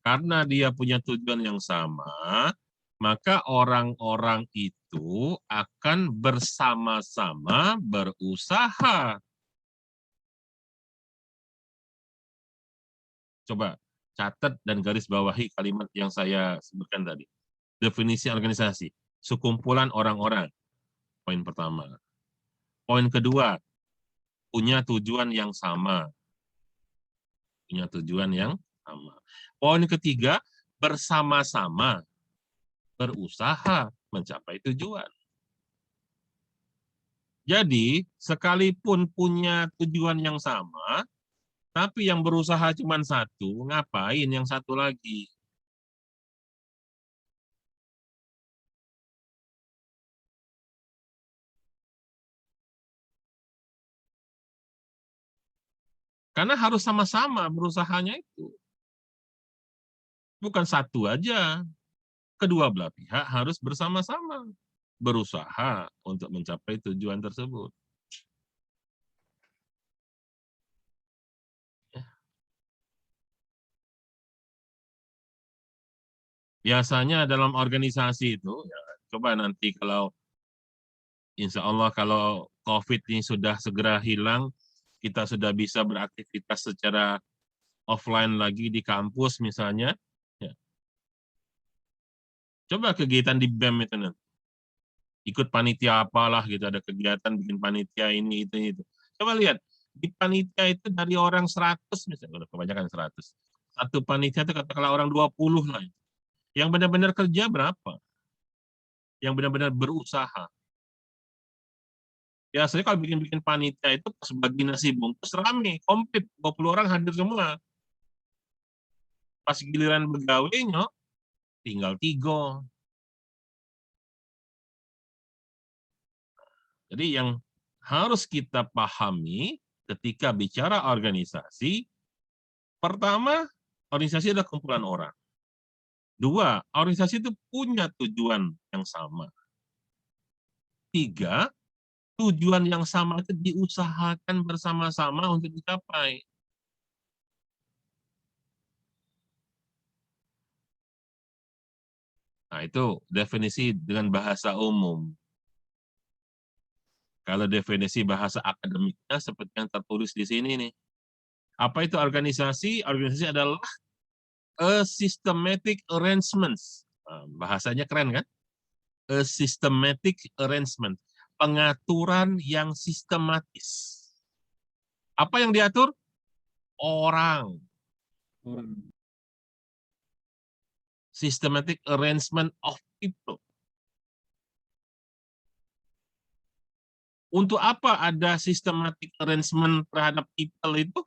Karena dia punya tujuan yang sama, maka orang-orang itu akan bersama-sama berusaha. Coba catat dan garis bawahi kalimat yang saya sebutkan tadi. Definisi organisasi, sekumpulan orang-orang. Poin pertama. Poin kedua, punya tujuan yang sama. Punya tujuan yang sama. Poin ketiga, bersama-sama berusaha mencapai tujuan. Jadi, sekalipun punya tujuan yang sama, tapi yang berusaha cuma satu, ngapain yang satu lagi? Karena harus sama-sama berusahanya itu. Bukan satu aja. Kedua belah pihak harus bersama-sama berusaha untuk mencapai tujuan tersebut. Biasanya dalam organisasi itu, ya, coba nanti kalau insya Allah kalau COVID ini sudah segera hilang, kita sudah bisa beraktivitas secara offline lagi di kampus misalnya. Ya. Coba kegiatan di BEM itu nanti. Ikut panitia apalah gitu, ada kegiatan bikin panitia ini, itu. Coba lihat, di panitia itu dari orang 100, misalnya, kebanyakan 100. Satu panitia itu katakanlah orang 20 lah. Yang benar-benar kerja berapa? Yang benar-benar berusaha. Biasanya kalau bikin panitia itu pas bagi nasi bungkus rame, komplit, 20 orang hadir semua. Pas giliran begawainya, tinggal 3. Jadi yang harus kita pahami ketika bicara organisasi, pertama, organisasi adalah kumpulan orang. Dua, organisasi itu punya tujuan yang sama. Tiga, tujuan yang sama itu diusahakan bersama-sama untuk dicapai. Nah, itu definisi dengan bahasa umum. Kalau definisi bahasa akademiknya seperti yang tertulis di sini nih. Apa itu organisasi? Organisasi adalah a systematic arrangements. Bahasanya keren kan? A systematic arrangement. Pengaturan yang sistematis. Apa yang diatur? Orang. Systematic arrangement of people. Untuk apa ada systematic arrangement terhadap people itu?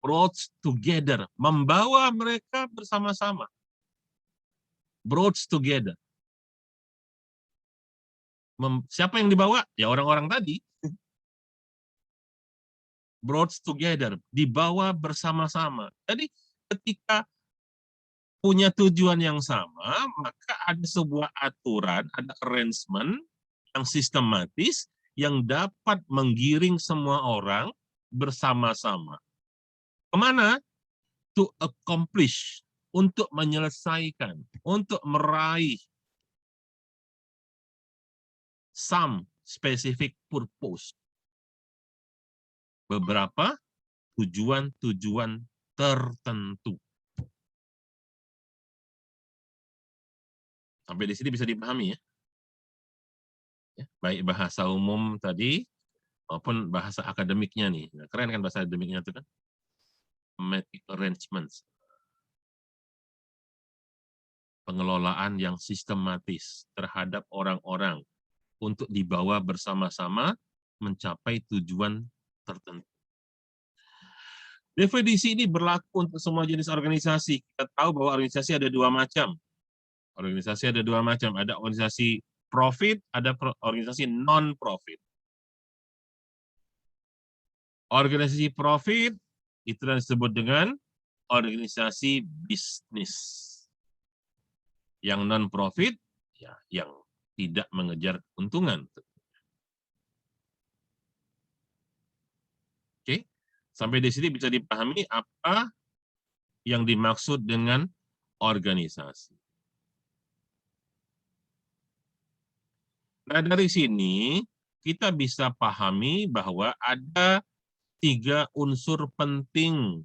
Brought together, membawa mereka bersama-sama. Brought together. Siapa yang dibawa? Ya orang-orang tadi. Brought together, dibawa bersama-sama. Jadi ketika punya tujuan yang sama, maka ada sebuah aturan, ada arrangement yang sistematis yang dapat menggiring semua orang bersama-sama. Kemana? To accomplish, untuk menyelesaikan, untuk meraih some specific purpose. Beberapa tujuan-tujuan tertentu. Sampai di sini bisa dipahami ya. Baik bahasa umum tadi maupun bahasa akademiknya nih. Nah, keren kan bahasa akademiknya itu kan? Systematic arrangements. Pengelolaan yang sistematis terhadap orang-orang untuk dibawa bersama-sama mencapai tujuan tertentu. Definisi ini berlaku untuk semua jenis organisasi. Kita tahu bahwa organisasi ada dua macam. Organisasi ada dua macam. Ada organisasi profit, ada organisasi non-profit. Organisasi profit itu disebut dengan organisasi bisnis. Yang non-profit, ya, yang tidak mengejar keuntungan. Oke, sampai di sini bisa dipahami apa yang dimaksud dengan organisasi. Nah, dari sini kita bisa pahami bahwa ada 3 unsur penting.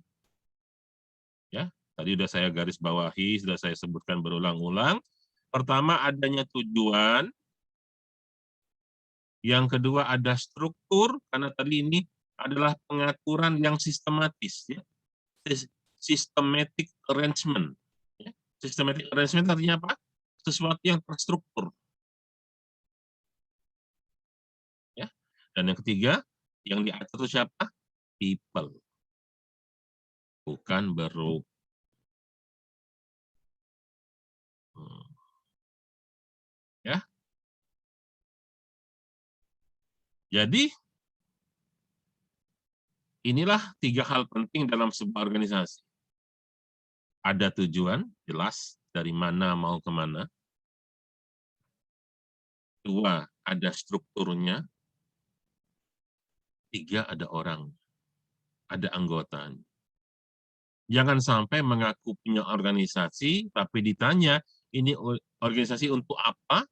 Ya, tadi sudah saya garis bawahi, sudah saya sebutkan berulang-ulang. Pertama, adanya tujuan. Yang kedua, ada struktur, karena tadi ini adalah pengaturan yang sistematis, ya. Systematic arrangement. Ya. Systematic arrangement artinya apa? Sesuatu yang terstruktur. Ya. Dan yang ketiga, yang diatur itu siapa? People. Bukan beruk. Ya. Jadi, inilah 3 hal penting dalam sebuah organisasi. Ada tujuan, jelas, dari mana mau kemana. 2, ada strukturnya. 3, ada orang, ada anggotanya. Jangan sampai mengaku punya organisasi, tapi ditanya, ini organisasi untuk apa?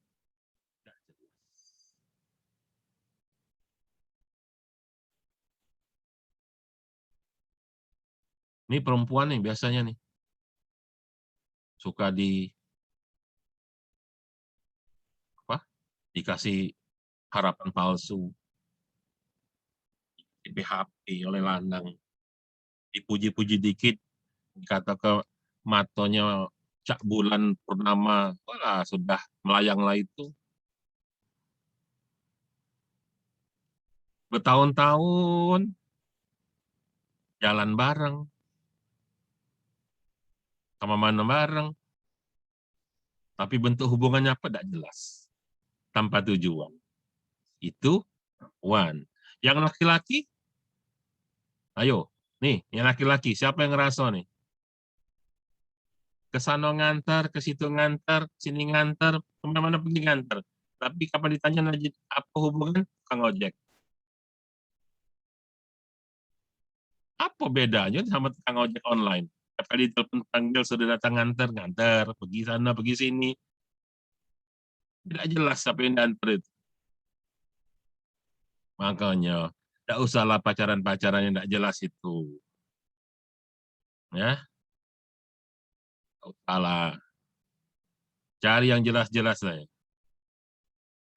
Ini perempuan nih biasanya nih. Suka dikasih harapan palsu. Di PHP oleh lanang. Dipuji-puji dikit, kata ke matonya Cak Bulan Purnama, wah sudah melayanglah itu. Bertahun-tahun jalan bareng, sama mana bareng, tapi bentuk hubungannya apa tidak jelas, tanpa tujuan. Itu one. Yang laki-laki, ayo, nih, yang laki-laki, siapa yang ngerasa nih? Kesana ngantar, ke situ ngantar, sini ngantar, kemana-mana pergi ngantar. Tapi kapan ditanya apa hubungan, Kang ojek. Apa bedanya sama tukang ojek online? Kali telepon panggil sudah datang ngantar, pergi sana, pergi sini. Tidak jelas apa yang diantar itu. Makanya, tidak usahlah pacaran-pacaran yang tidak jelas itu. Ya, salah. Cari yang jelas-jelas lah.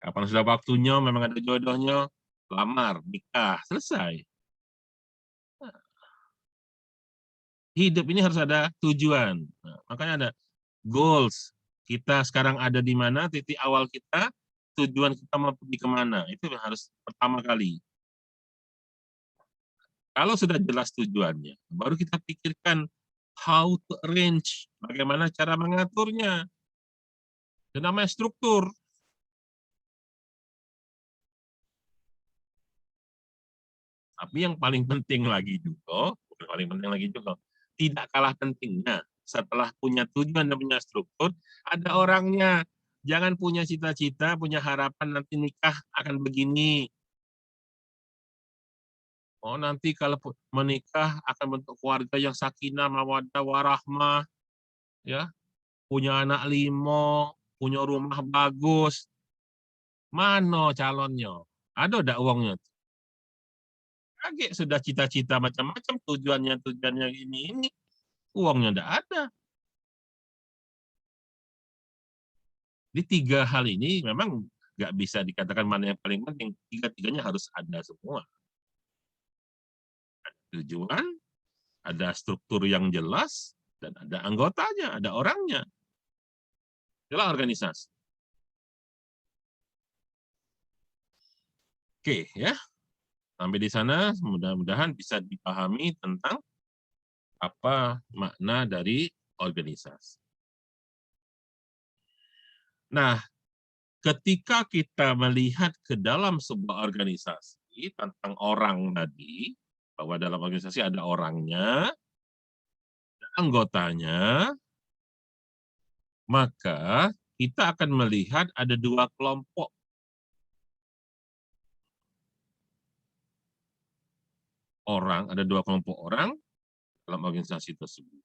Kapan sudah waktunya, memang ada jodohnya, lamar, nikah, selesai. Hidup ini harus ada tujuan. Nah, makanya ada goals. Kita sekarang ada di mana, titik awal kita, tujuan kita mau pergi kemana. Itu harus pertama kali. Kalau sudah jelas tujuannya, baru kita pikirkan how to arrange, bagaimana cara mengaturnya. Itu namanya struktur. Tapi yang paling penting lagi juga, tidak kalah pentingnya, setelah punya tujuan dan punya struktur, ada orangnya. Jangan punya cita-cita, punya harapan nanti nikah akan begini. Oh, nanti kalau menikah akan bentuk keluarga yang sakinah, mawaddah, warahmah, ya, punya anak 5, punya rumah bagus. Mana calonnya? Ada enggak uangnya? Kaget sudah cita-cita macam-macam, tujuannya ini, uangnya enggak ada. Di 3 hal ini memang nggak bisa dikatakan mana yang paling penting. 3-tiganya harus ada semua. Ada tujuan, ada struktur yang jelas, dan ada anggotanya, ada orangnya. Itulah organisasi. Oke, ya. Sampai di sana mudah-mudahan bisa dipahami tentang apa makna dari organisasi. Nah, ketika kita melihat ke dalam sebuah organisasi tentang orang tadi, bahwa dalam organisasi ada orangnya, ada anggotanya, maka kita akan melihat ada dua kelompok orang, ada dua kelompok orang dalam organisasi tersebut.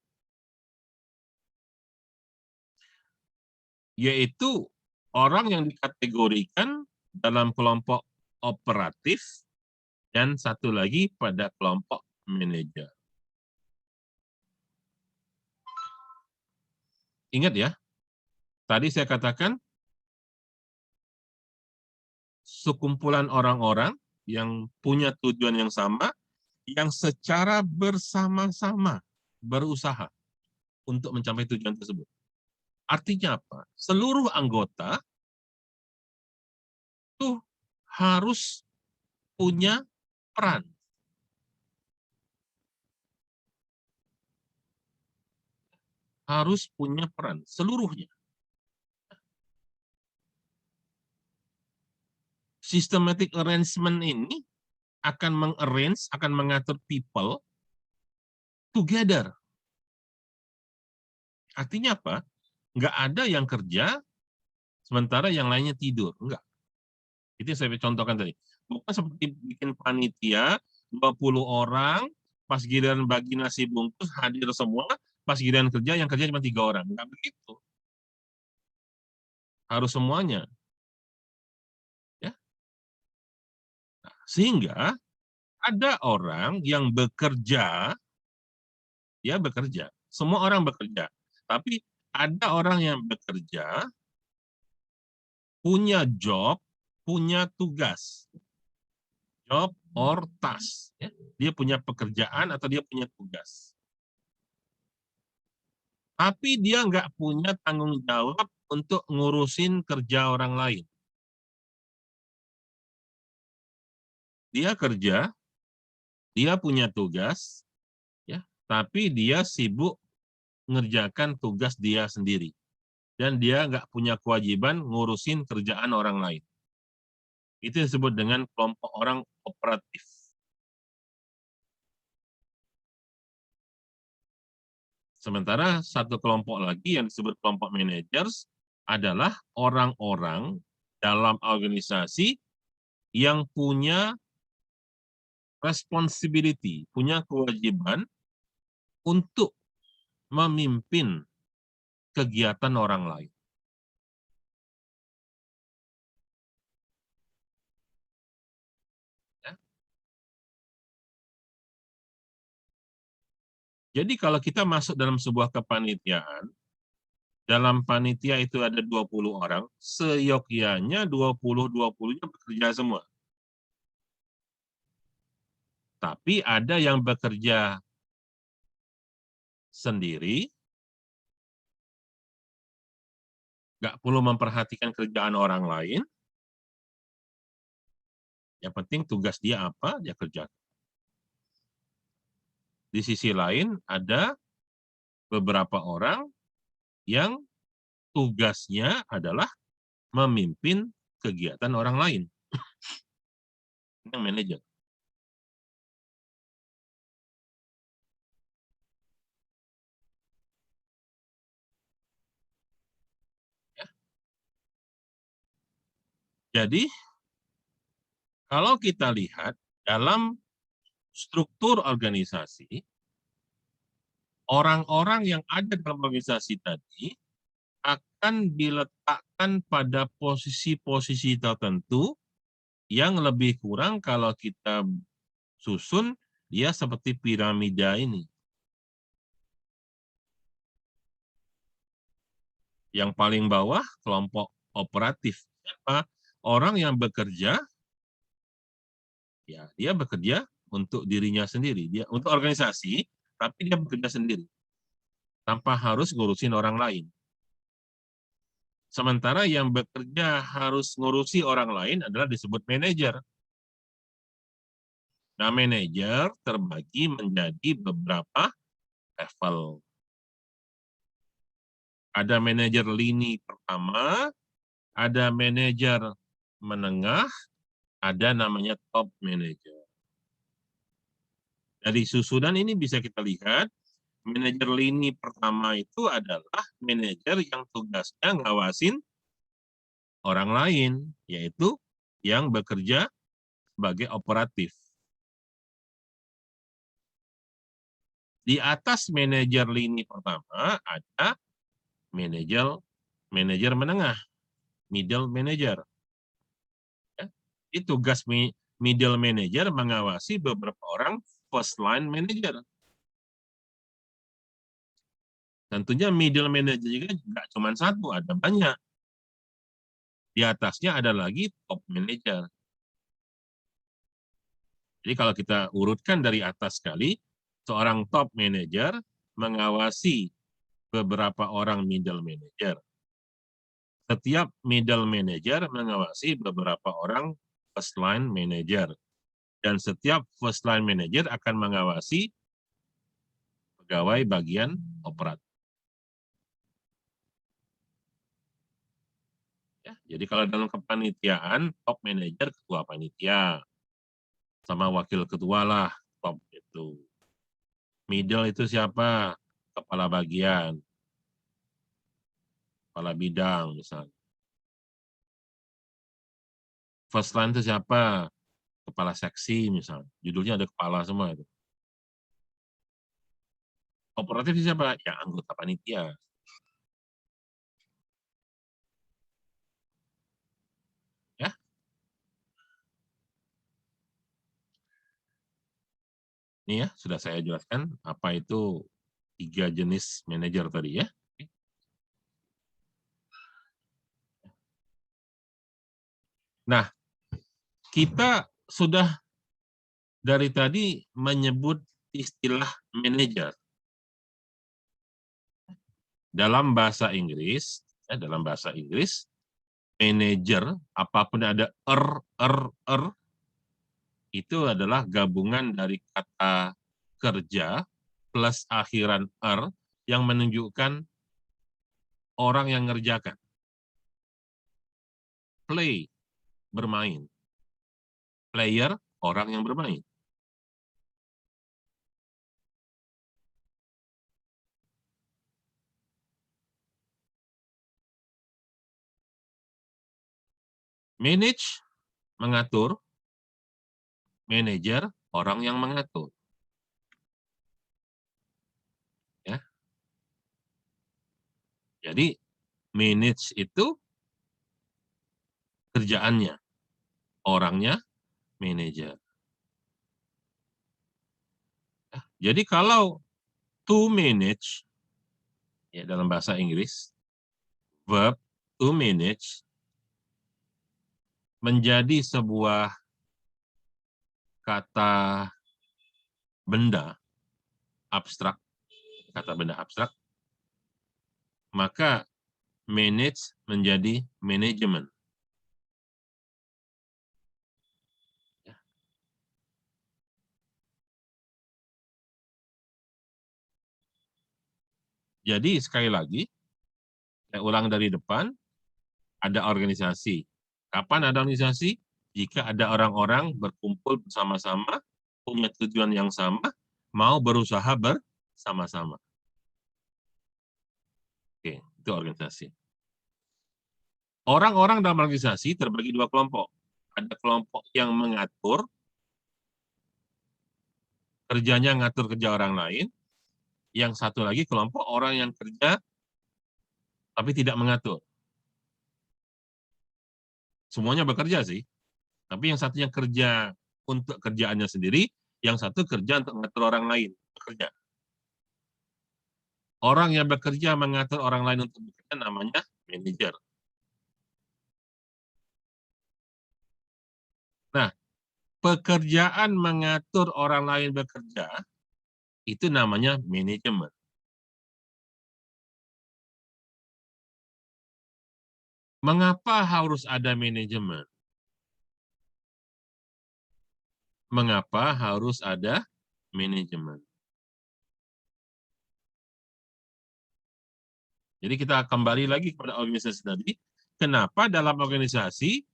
Yaitu orang yang dikategorikan dalam kelompok operatif dan satu lagi pada kelompok manajer. Ingat ya, tadi saya katakan sekumpulan orang-orang yang punya tujuan yang sama, yang secara bersama-sama berusaha untuk mencapai tujuan tersebut. Artinya apa? Seluruh anggota itu harus punya peran. Harus punya peran, seluruhnya. Systematic arrangement ini akan mengarrange, akan mengatur people together. Artinya apa? Nggak ada yang kerja, sementara yang lainnya tidur. Enggak. Itu yang saya contohkan tadi. Bukan seperti bikin panitia, 20 orang, pas giliran bagi nasi bungkus, hadir semua, pas giliran kerja, yang kerja cuma 3 orang. Enggak begitu. Harus semuanya. Ya. Nah, sehingga ada orang yang bekerja, dia bekerja. Semua orang bekerja. Tapi ada orang yang bekerja, punya job, punya tugas. Job or task. Ya. Dia punya pekerjaan atau dia punya tugas. Tapi dia nggak punya tanggung jawab untuk ngurusin kerja orang lain. Dia kerja, dia punya tugas, ya, tapi dia sibuk mengerjakan tugas dia sendiri. Dan dia nggak punya kewajiban ngurusin kerjaan orang lain. Itu disebut dengan kelompok orang operatif. Sementara satu kelompok lagi yang disebut kelompok managers adalah orang-orang dalam organisasi yang punya responsibility, punya kewajiban untuk memimpin kegiatan orang lain. Ya. Jadi kalau kita masuk dalam sebuah kepanitiaan, dalam panitia itu ada 20 orang, seyogyanya 20-20-nya bekerja semua. Tapi ada yang bekerja sendiri, nggak perlu memperhatikan kerjaan orang lain, yang penting tugas dia apa, dia kerjakan. Di sisi lain, ada beberapa orang yang tugasnya adalah memimpin kegiatan orang lain. Yang manajer. Ya. Jadi, kalau kita lihat dalam struktur organisasi, orang-orang yang ada dalam organisasi tadi akan diletakkan pada posisi-posisi tertentu yang lebih kurang kalau kita susun, dia seperti piramida ini. Yang paling bawah, kelompok operatif. Siapa? Orang yang bekerja, ya dia bekerja untuk dirinya sendiri. Dia untuk organisasi, tapi dia bekerja sendiri. Tanpa harus ngurusin orang lain. Sementara yang bekerja harus ngurusi orang lain adalah disebut manajer. Nah, manajer terbagi menjadi beberapa level. Ada manajer lini pertama, ada manajer menengah, ada namanya top manager. Dari susunan ini bisa kita lihat, manajer lini pertama itu adalah manajer yang tugasnya ngawasin orang lain, yaitu yang bekerja sebagai operatif. Di atas manajer lini pertama ada manajer menengah, middle manager. Ya. Itu tugas middle manager mengawasi beberapa orang first line manager. Tentunya middle manager juga nggak cuma satu, ada banyak. Di atasnya ada lagi top manager. Jadi kalau kita urutkan dari atas sekali, seorang top manager mengawasi beberapa orang middle manager. Setiap middle manager mengawasi beberapa orang first line manager. Dan setiap first line manager akan mengawasi pegawai bagian operatif. Ya, jadi kalau dalam kepanitiaan, top manager ketua panitia. Sama wakil ketua lah, top itu. Middle itu siapa? Kepala bagian. Kepala bidang misalnya. First line itu siapa? Kepala seksi misalnya. Judulnya ada kepala semua itu. Operatif siapa? Ya anggota panitia. Ya. Ini ya, sudah saya jelaskan apa itu 3 jenis manajer tadi ya. Nah, kita sudah dari tadi menyebut istilah manajer. Dalam bahasa Inggris, manajer, apapun ada itu adalah gabungan dari kata kerja plus akhiran yang menunjukkan orang yang ngerjakan. Play, bermain. Player, orang yang bermain. Manage, mengatur. Manager, orang yang mengatur. Ya. Jadi, manage itu kerjaannya. Orangnya, manager. Ya. Jadi, kalau to manage, ya dalam bahasa Inggris, verb to manage menjadi sebuah kata benda abstrak, maka manage menjadi manajemen. Jadi sekali lagi, saya ulang dari depan, ada organisasi. Kapan ada organisasi? Jika ada orang-orang berkumpul bersama-sama, punya tujuan yang sama, mau berusaha bersama-sama. Oke, itu organisasi. Orang-orang dalam organisasi terbagi 2 kelompok. Ada kelompok yang mengatur, kerjanya ngatur kerja orang lain. Yang satu lagi kelompok orang yang kerja tapi tidak mengatur. Semuanya bekerja sih, tapi yang satunya kerja untuk kerjaannya sendiri, yang satu kerja untuk mengatur orang lain bekerja. Orang yang bekerja mengatur orang lain untuk bekerja namanya manajer. Nah, pekerjaan mengatur orang lain bekerja itu namanya manajemen. Mengapa harus ada manajemen? mengapa harus ada manajemen. Jadi kita kembali lagi kepada organisasi tadi. Kenapa dalam organisasi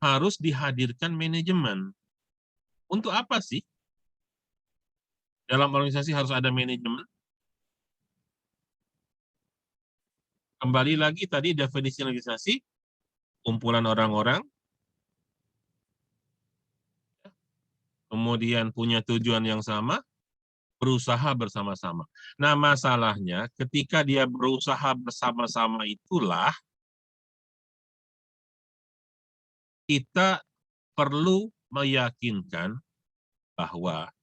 harus dihadirkan manajemen? Untuk apa sih? Dalam organisasi harus ada manajemen. Kembali lagi tadi definisi organisasi, kumpulan orang-orang, kemudian punya tujuan yang sama, berusaha bersama-sama. Nah, masalahnya ketika dia berusaha bersama-sama itulah kita perlu meyakinkan bahwa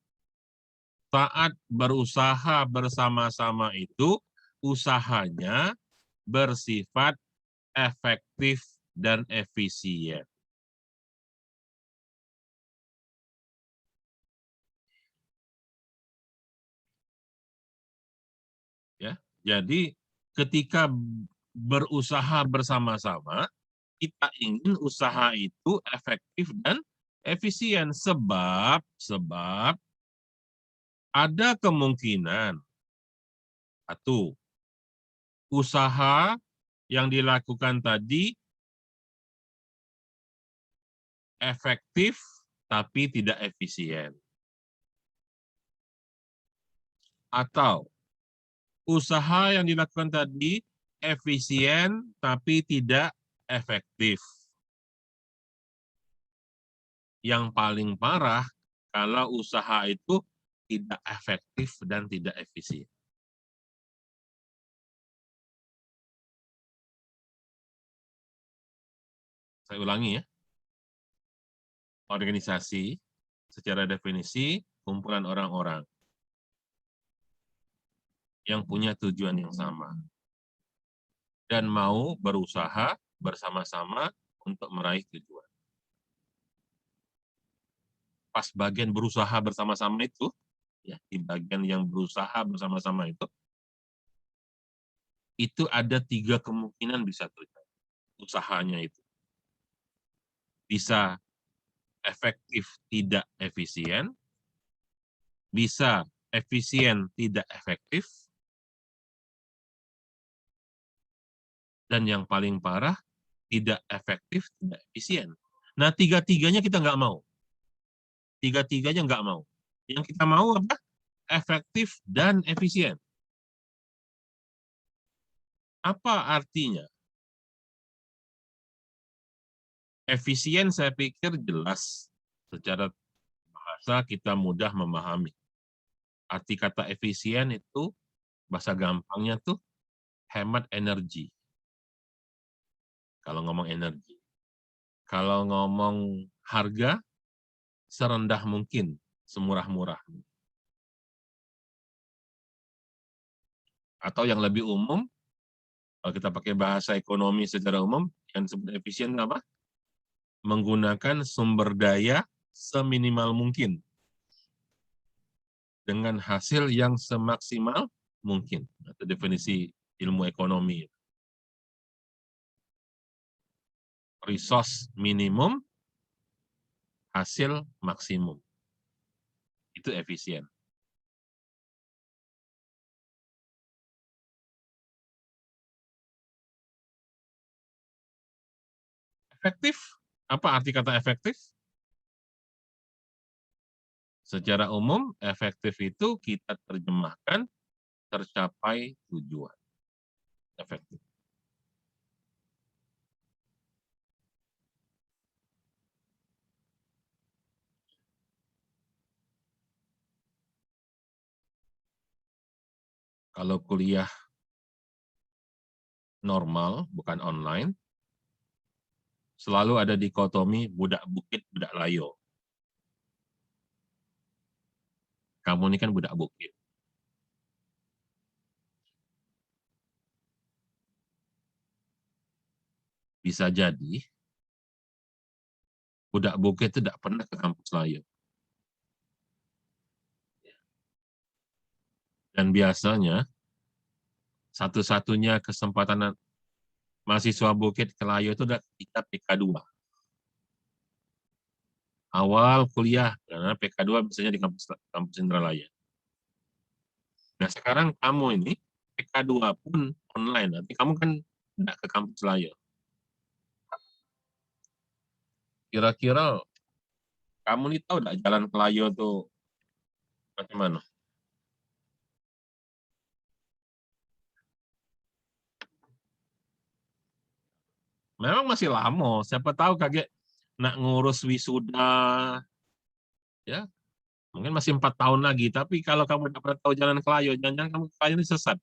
saat berusaha bersama-sama itu usahanya bersifat efektif dan efisien. Ya, jadi ketika berusaha bersama-sama, kita ingin usaha itu efektif dan efisien sebab ada kemungkinan satu, usaha yang dilakukan tadi efektif tapi tidak efisien. Atau usaha yang dilakukan tadi efisien tapi tidak efektif. Yang paling parah kalau usaha itu tidak efektif dan tidak efisien. Saya ulangi ya. Organisasi secara definisi kumpulan orang-orang yang punya tujuan yang sama dan mau berusaha bersama-sama untuk meraih tujuan. Pas bagian berusaha bersama-sama itu, ya, di bagian yang berusaha bersama-sama itu ada 3 kemungkinan bisa terjadi. Usahanya itu bisa efektif tidak efisien, bisa efisien tidak efektif, dan yang paling parah tidak efektif tidak efisien. Nah, 3-tiganya kita nggak mau. 3-tiganya nggak mau. Yang kita mau apa? Efektif dan efisien. Apa artinya? Efisien saya pikir jelas, secara bahasa kita mudah memahami. Arti kata efisien itu, bahasa gampangnya tuh hemat energi. Kalau ngomong energi. Kalau ngomong harga, serendah mungkin, semurah-murah. Atau yang lebih umum, kalau kita pakai bahasa ekonomi secara umum, yang disebut efisien apa? Menggunakan sumber daya seminimal mungkin dengan hasil yang semaksimal mungkin. Itu definisi ilmu ekonomi. Resource minimum, hasil maksimum. Itu efisien. Efektif, apa arti kata efektif? Secara umum, efektif itu kita terjemahkan tercapai tujuan. Efektif. Kalau kuliah normal, bukan online, selalu ada dikotomi budak bukit, budak layo. Kamu ini kan budak bukit. Bisa jadi, budak bukit itu tidak pernah ke kampus layo. Dan biasanya, satu-satunya kesempatan mahasiswa bukit ke layo itu adalah ketika PK2. awal kuliah, karena PK2 biasanya di kampus Indralaya. Nah sekarang kamu ini PK2 pun online, nanti kamu kan tidak ke kampus Layo. Kira-kira kamu nih tahu tidak jalan ke Layo tuh bagaimana? Memang masih lama, siapa tahu kaget nak ngurus wisuda, ya mungkin masih 4 tahun lagi. Tapi kalau kamu tidak pernah tahu jalan ke Layo, jangan-jangan kamu ke Layo ini sesat.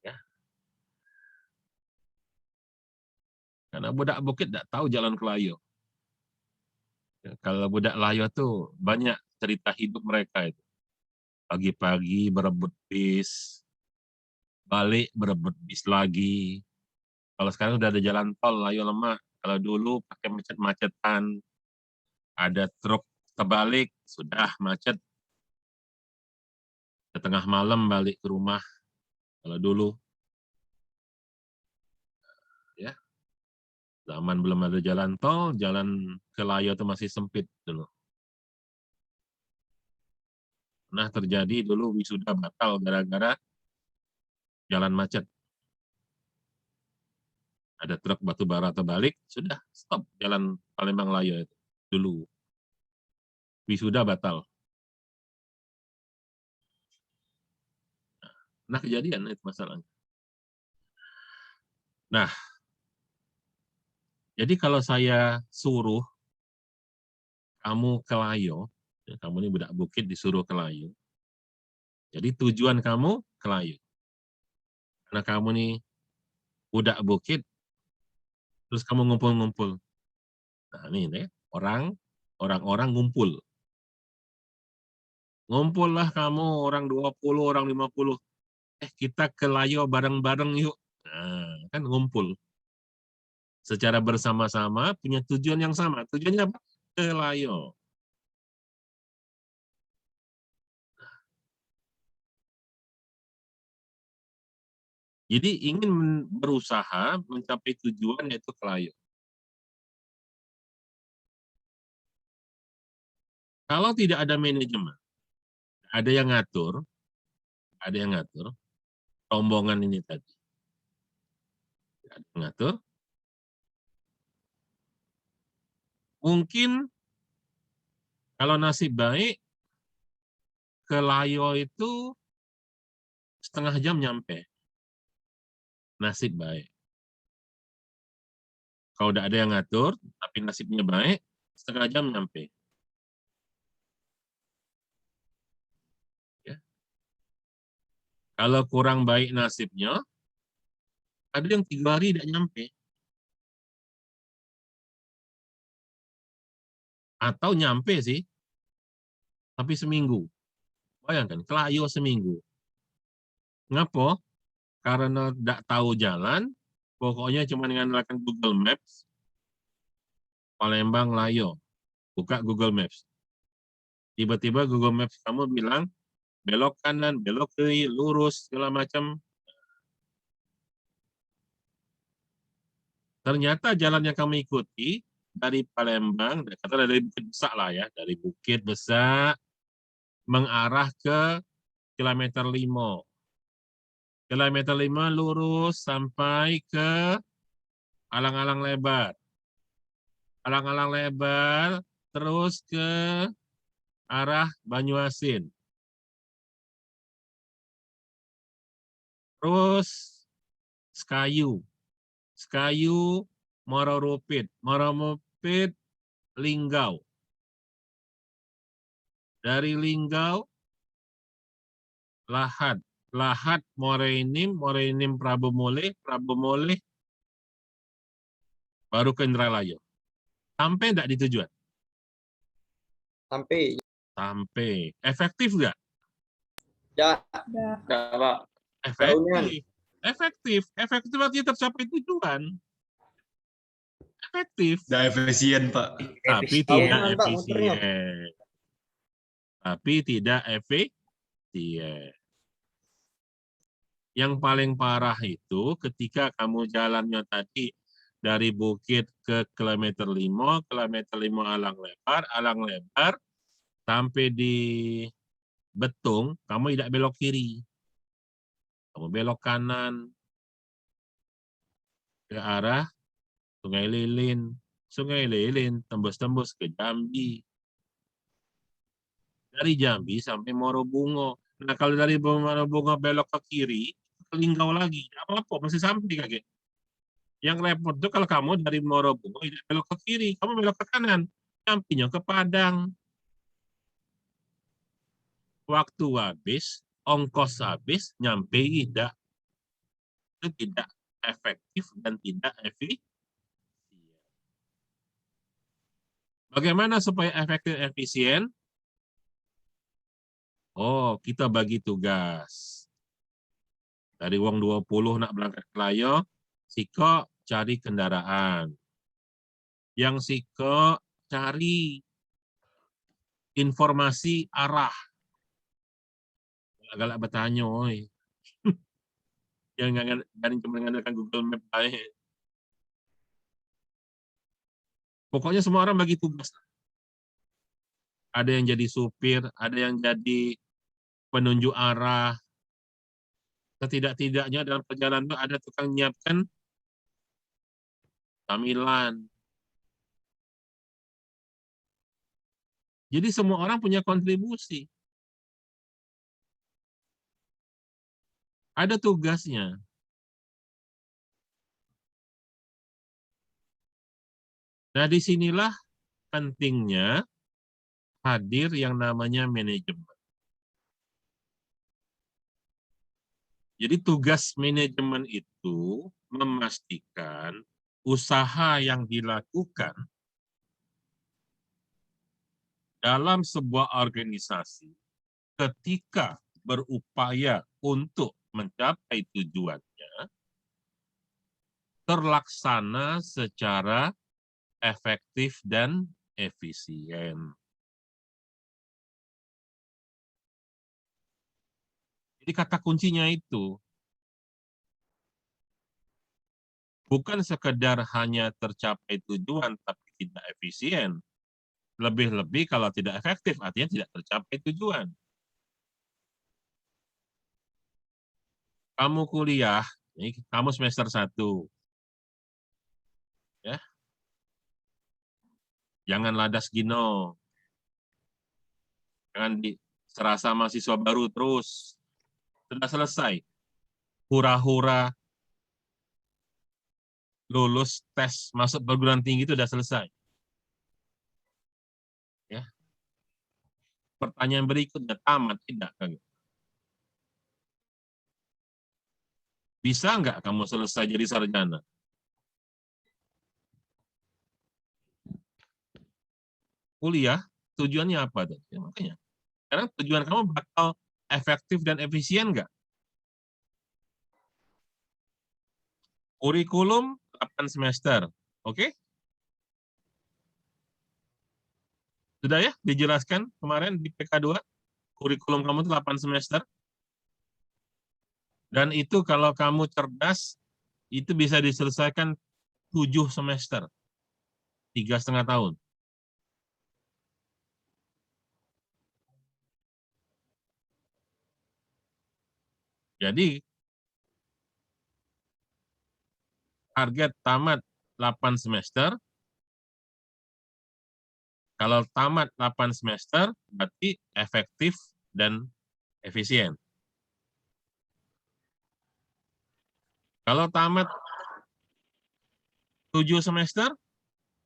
Ya. Karena budak bukit tidak tahu jalan ke Layo. Ya, kalau budak Layo tuh banyak cerita hidup mereka itu. Pagi-pagi berebut bis, balik berebut bis lagi. Kalau sekarang udah ada jalan tol, Layo lemak. Kalau dulu pakai macet-macetan, ada truk terbalik, sudah macet. Tengah malam balik ke rumah. Kalau dulu, ya zaman belum ada jalan tol, jalan ke Layo itu masih sempit dulu. Nah terjadi dulu wisuda batal gara-gara jalan macet. Ada truk batu bara terbalik, sudah stop jalan Palembang Layo itu dulu. Wisuda batal. Nah kejadian itu masalahnya. Nah, jadi kalau saya suruh kamu ke Layo, ya, kamu ini budak bukit disuruh ke Layo. Jadi tujuan kamu ke Layo. Karena kamu nih budak bukit, terus kamu ngumpul-ngumpul. Nah ini nih, orang-orang ngumpul. Ngumpullah kamu orang 20, orang 50. Kita ke Layo bareng-bareng yuk. Nah, kan ngumpul. Secara bersama-sama punya tujuan yang sama. Tujuannya apa? Ke Layo. Jadi ingin berusaha mencapai tujuan yaitu ke Layo. Kalau tidak ada manajemen, ada yang ngatur rombongan ini tadi. Ada yang ngatur. Mungkin kalau nasib baik ke Layo itu setengah jam nyampe. Nasib baik. Kalau tidak ada yang ngatur, tapi nasibnya baik, setengah jam nyampe. Ya. Kalau kurang baik nasibnya, ada yang 3 hari tidak nyampe. Atau nyampe sih, tapi seminggu. Bayangkan, ke Layo seminggu. Ngapa? Karena tidak tahu jalan, pokoknya cuma mengandalkan Google Maps, Palembang Layo. Buka Google Maps. Tiba-tiba Google Maps kamu bilang, belok kanan, belok kiri, lurus, segala macam. Ternyata jalan yang kami ikuti dari Palembang, katakanlah dari Bukit Besak lah ya, dari Bukit Besak mengarah ke kilometer 5. Kilometer 5 lurus sampai ke Alang-Alang Lebar. Alang-Alang Lebar terus ke arah Banyuasin. Terus Sekayu. Sekayu, Mororopit. Mororopit, Linggau. Dari Linggau, Lahat. Lahat, Moreinim. Moreinim, Prabu Mulih. Prabu Mulih, baru ke Indralaya. Sampai enggak di tujuan? Sampai. Sampai. Efektif enggak? Ya. Pak. Efektif. Efektif. Efektif artinya tercapai tujuan. Efektif. Udah efisien, Pak. Tapi tidak efisien. Tapi tidak efisien. Yang paling parah itu ketika kamu jalannya tadi dari Bukit ke kilometer 5, kilometer 5 alang lebar, sampai di Betung, kamu tidak belok kiri. Kamu belok kanan ke arah Sungai Lilin. Sungai Lilin tembus-tembus ke Jambi. Dari Jambi sampai Morobungo. Nah, kalau dari Morobungo belok ke kiri, ke Linggau lagi. Apa-apa, masih sampai kakek. Yang repot tuh kalau kamu dari Morobungo tidak belok ke kiri, kamu belok ke kanan. Sampingnya ke Padang. Waktu habis, ongkos habis, nyampe tidak. Itu tidak efektif dan tidak efisien. Bagaimana supaya efektif efisien? Oh, kita bagi tugas. Dari uang 20 nak berangkat ke Layo, Siko cari kendaraan. Yang Siko cari informasi arah. Galak bertanya, oi. Jangan cuma mengandalkan Google Map aja. Pokoknya semua orang bagi tugas. Ada yang jadi supir, ada yang jadi penunjuk arah. Setidak-tidaknya dalam perjalanan itu ada tukang nyiapkan camilan. Jadi semua orang punya kontribusi. Ada tugasnya. Nah, disinilah pentingnya hadir yang namanya manajemen. Jadi tugas manajemen itu memastikan usaha yang dilakukan dalam sebuah organisasi ketika berupaya untuk mencapai tujuannya terlaksana secara efektif dan efisien. Jadi kata kuncinya itu bukan sekedar hanya tercapai tujuan tapi tidak efisien. Lebih-lebih kalau tidak efektif artinya tidak tercapai tujuan. Kamu kuliah, ini kamu semester 1. Ya. Jangan ladas gino. Jangan serasa mahasiswa baru terus. Sudah selesai. Hura-hura lulus tes masuk perguruan tinggi itu sudah selesai. Ya. Pertanyaan berikutnya, tamat tidak? Bisa nggak kamu selesai jadi sarjana? Kuliah, tujuannya apa? Ya, makanya. Karena tujuan kamu bakal efektif dan efisien nggak? Kurikulum 8 semester. Oke? Sudah ya dijelaskan kemarin di PK2? Kurikulum kamu itu 8 semester. Dan itu kalau kamu cerdas, itu bisa diselesaikan 7 semester. 3,5 tahun. Jadi, target tamat 8 semester. Kalau tamat 8 semester, berarti efektif dan efisien. Kalau tamat 7 semester,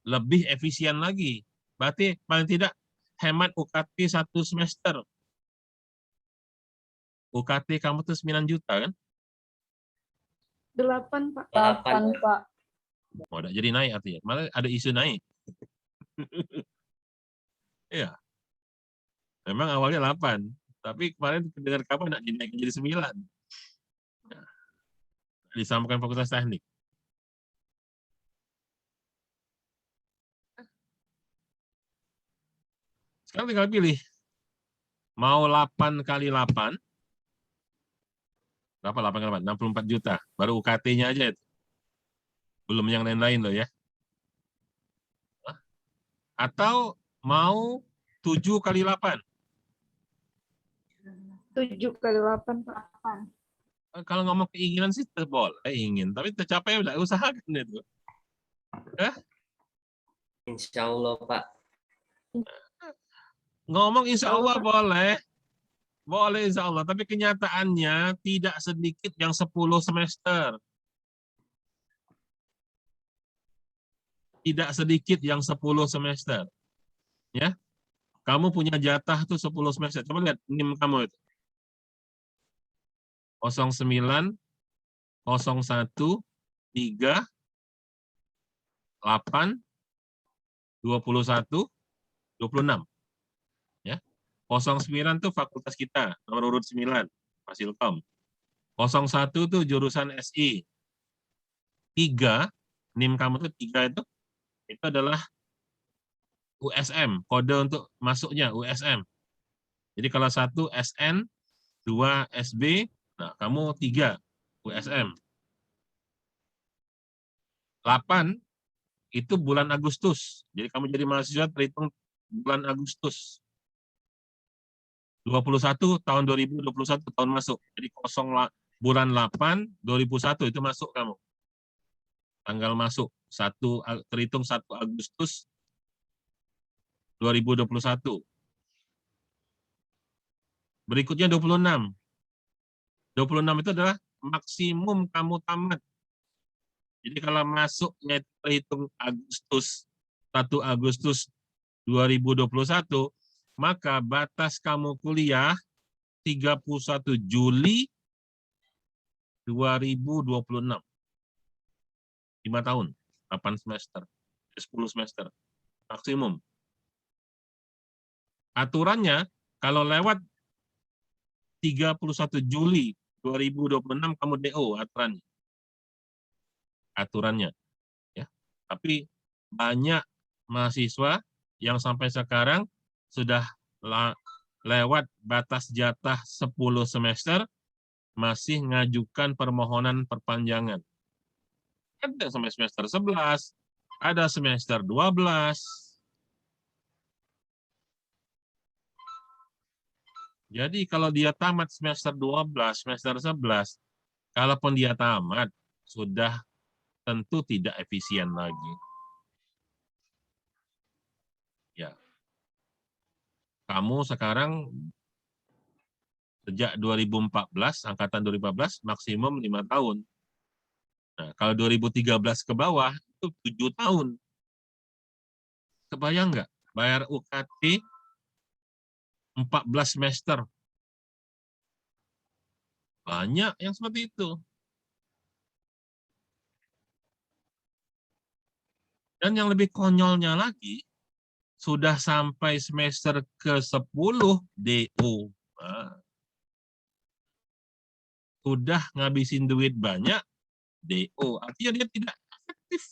lebih efisien lagi. Berarti paling tidak hemat UKT 1 semester. UKT kamu tuh 9 juta kan? 8, Pak. 8, Pak. Oh, jadi naik artinya. Malah ada isu naik. Iya. Memang awalnya 8. Tapi kemarin dengar kabar nak dinaikin jadi 9. Nah, disampaikan Fakultas Teknik. Sekarang tinggal pilih. Mau 8 kali 8. Berapa 8 kali 8? 64 juta. Baru UKT-nya aja itu. Belum yang lain-lain loh ya. Atau mau 7 kali 8? 7 kali 8, Pak. Kalau ngomong keinginan sih boleh ingin, tapi tercapai udah usahakan itu. Insya Allah, Pak. Ngomong insya Allah Pak. boleh. Boleh insya Allah, tapi kenyataannya tidak sedikit yang 10 semester. Tidak sedikit yang 10 semester. Ya, kamu punya jatah tuh 10 semester. Coba lihat NIM kamu itu. 09, 01, 3, 8, 21, 26. Ya. 09 tuh fakultas kita, nomor urut 9, Fasilkom. 01 tuh jurusan SI. 3, NIM kamu tuh 3 itu adalah USM, kode untuk masuknya USM. Jadi kalau 1 SN, 2 SB, nah kamu 3 USM. 8 itu bulan Agustus. Jadi kamu jadi mahasiswa terhitung bulan Agustus. 21 tahun 2021 tahun masuk. Jadi bulan 8 2001 itu masuk kamu. Tanggal masuk terhitung 1 Agustus 2021. Berikutnya 26. 26 itu adalah maksimum kamu tamat. Jadi kalau masuknya terhitung Agustus 1 Agustus 2021, maka batas kamu kuliah 31 Juli 2026. 5 tahun, 8 semester, 10 semester, maksimum. Aturannya, kalau lewat 31 Juli 2026, kamu DO aturannya. Ya. Tapi banyak mahasiswa yang sampai sekarang sudah lewat batas jatah 10 semester, masih ngajukan permohonan perpanjangan. Ada sampai semester 11, ada semester 12. Jadi kalau dia tamat semester 12, semester 11, kalaupun dia tamat, sudah tentu tidak efisien lagi. Ya. Kamu sekarang sejak 2014, angkatan 2014, maksimum 5 tahun. Nah, kalau 2013 ke bawah, itu 7 tahun. Kebayang nggak? Bayar UKT 14 semester. Banyak yang seperti itu. Dan yang lebih konyolnya lagi, sudah sampai semester ke-10 DO. Nah, sudah ngabisin duit banyak, DO. Artinya dia tidak efektif.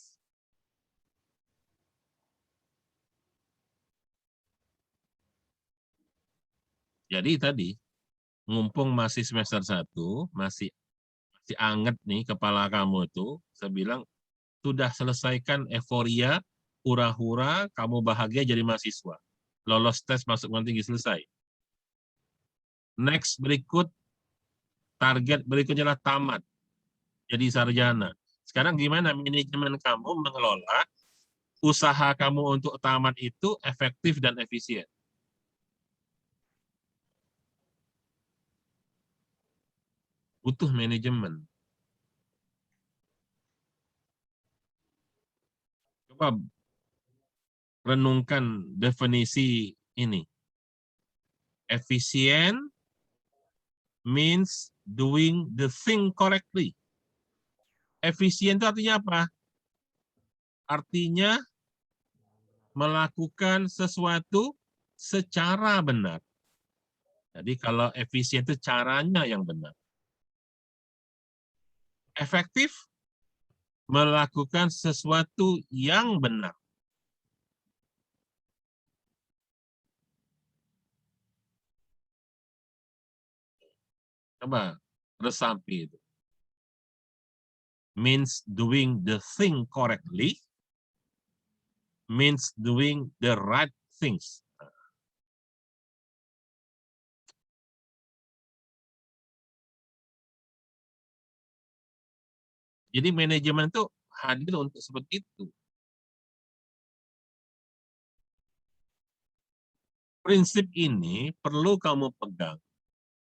Jadi tadi, mumpung masih semester 1, masih anget nih kepala kamu itu, saya bilang, sudah selesaikan euforia, hura-hura, kamu bahagia jadi mahasiswa. Lolos tes masuk perguruan tinggi selesai. Next berikut, target berikutnya adalah tamat. Jadi sarjana. Sekarang gimana manajemen kamu mengelola usaha kamu untuk tamat itu efektif dan efisien? Butuh manajemen. Coba renungkan definisi ini. Efisien means doing the thing correctly. Efisien itu artinya apa? Artinya melakukan sesuatu secara benar. Jadi kalau efisien itu caranya yang benar. Efektif melakukan sesuatu yang benar. Coba resapi itu. means doing the thing correctly, means doing the right things. Jadi manajemen itu hadir untuk seperti itu. Prinsip ini perlu kamu pegang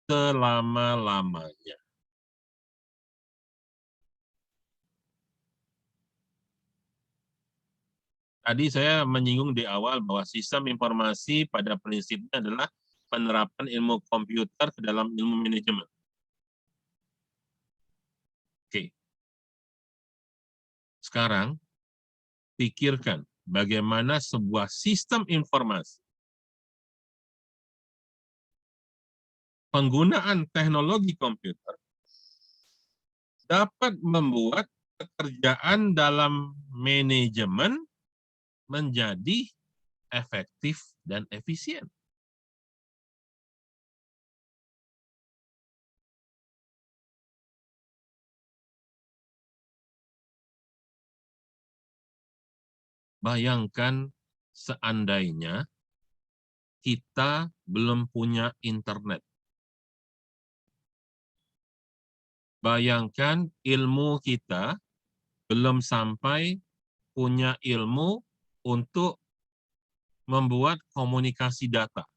selama-lamanya. Tadi saya menyinggung di awal bahwa sistem informasi pada prinsipnya adalah penerapan ilmu komputer ke dalam ilmu manajemen. Oke. Sekarang, pikirkan bagaimana sebuah sistem informasi, penggunaan teknologi komputer dapat membuat pekerjaan dalam manajemen menjadi efektif dan efisien. Bayangkan seandainya kita belum punya internet. Bayangkan ilmu kita belum sampai punya ilmu untuk membuat komunikasi data.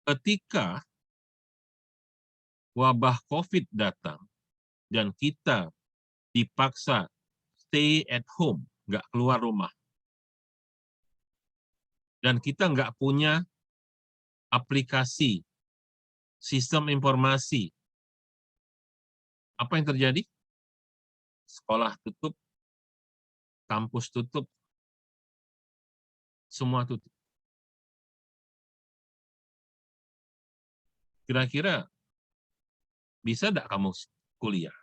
Ketika wabah COVID datang dan kita dipaksa stay at home, nggak keluar rumah, dan kita nggak punya aplikasi, sistem informasi, apa yang terjadi? Sekolah tutup, kampus tutup, semua tutup. Kira-kira bisa nggak kamu kuliah?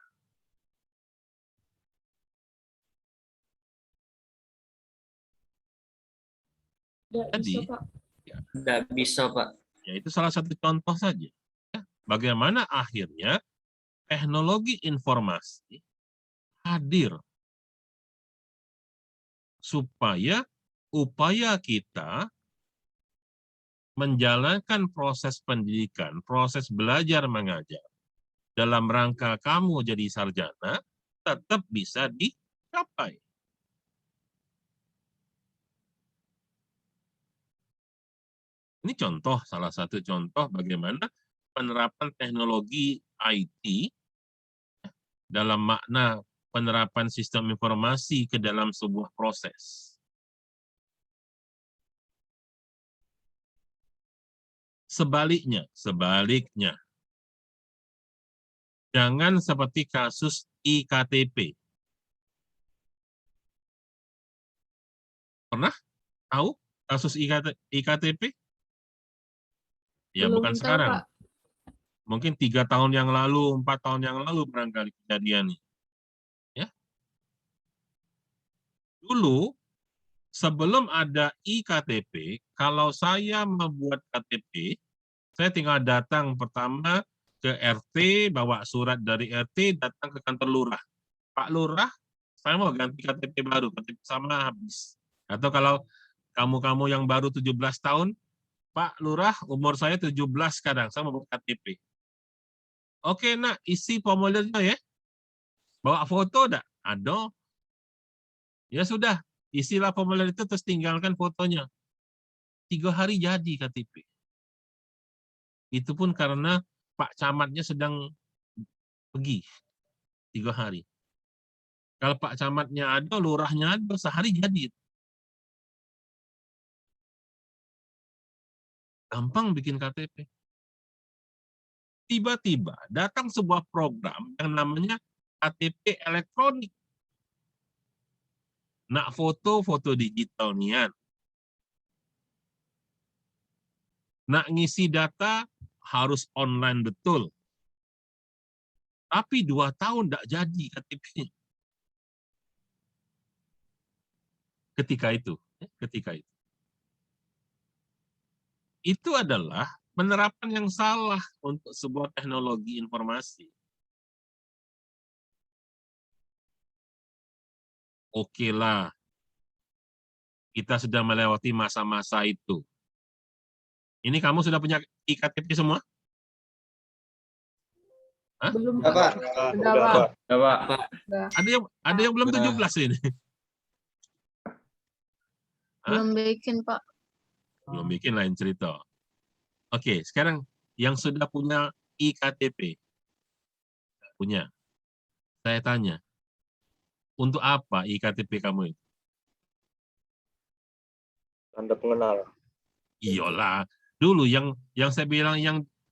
Jadi, Nggak bisa, Pak. ya itu salah satu contoh saja. Ya, bagaimana akhirnya teknologi informasi hadir supaya upaya kita menjalankan proses pendidikan, proses belajar mengajar dalam rangka kamu jadi sarjana tetap bisa dicapai. Ini contoh, salah satu contoh bagaimana penerapan teknologi IT dalam makna penerapan sistem informasi ke dalam sebuah proses. Sebaliknya, jangan seperti kasus iktp. Pernah tahu kasus iktp? Ya Belum bukan tahu, sekarang. Pak. Mungkin 3 tahun yang lalu, 4 tahun yang lalu barangkali kejadiannya. Ya. Dulu sebelum ada iktp, kalau saya membuat KTP, saya tinggal datang pertama ke RT, bawa surat dari RT, datang ke kantor lurah. Pak Lurah, saya mau ganti KTP baru, KTP sama habis. Atau kalau kamu-kamu yang baru 17 tahun, Pak Lurah, umur saya 17 sekarang, saya mau buat KTP. Oke, nak, isi formulirnya ya. Bawa foto enggak? Ada. Ya sudah, isilah formulir itu terus tinggalkan fotonya. 3 hari jadi KTP. Itu pun karena Pak Camatnya sedang pergi 3 hari. Kalau Pak Camatnya ada, lurahnya ada, sehari jadi. Gampang bikin KTP. Tiba-tiba datang sebuah program yang namanya KTP elektronik. Nak foto digital nian. Nak ngisi data harus online betul. Tapi 2 tahun tidak jadi KTP-nya. Ketika itu. Itu adalah menerapkan yang salah untuk sebuah teknologi informasi. Oke lah, kita sudah melewati masa-masa itu. Ini kamu sudah punya IKTP semua? Hah? Belum, Udah, Pak. Udah, Pak. Ya, Pak. Udah. Ada yang belum Udah. 17 ini? Hah? Belum bikin, Pak. Belum bikin, lain cerita. Oke, sekarang yang sudah punya IKTP. Punya. Saya tanya, untuk apa IKTP kamu itu? Tanda pengenal. Iyalah, dulu yang saya bilang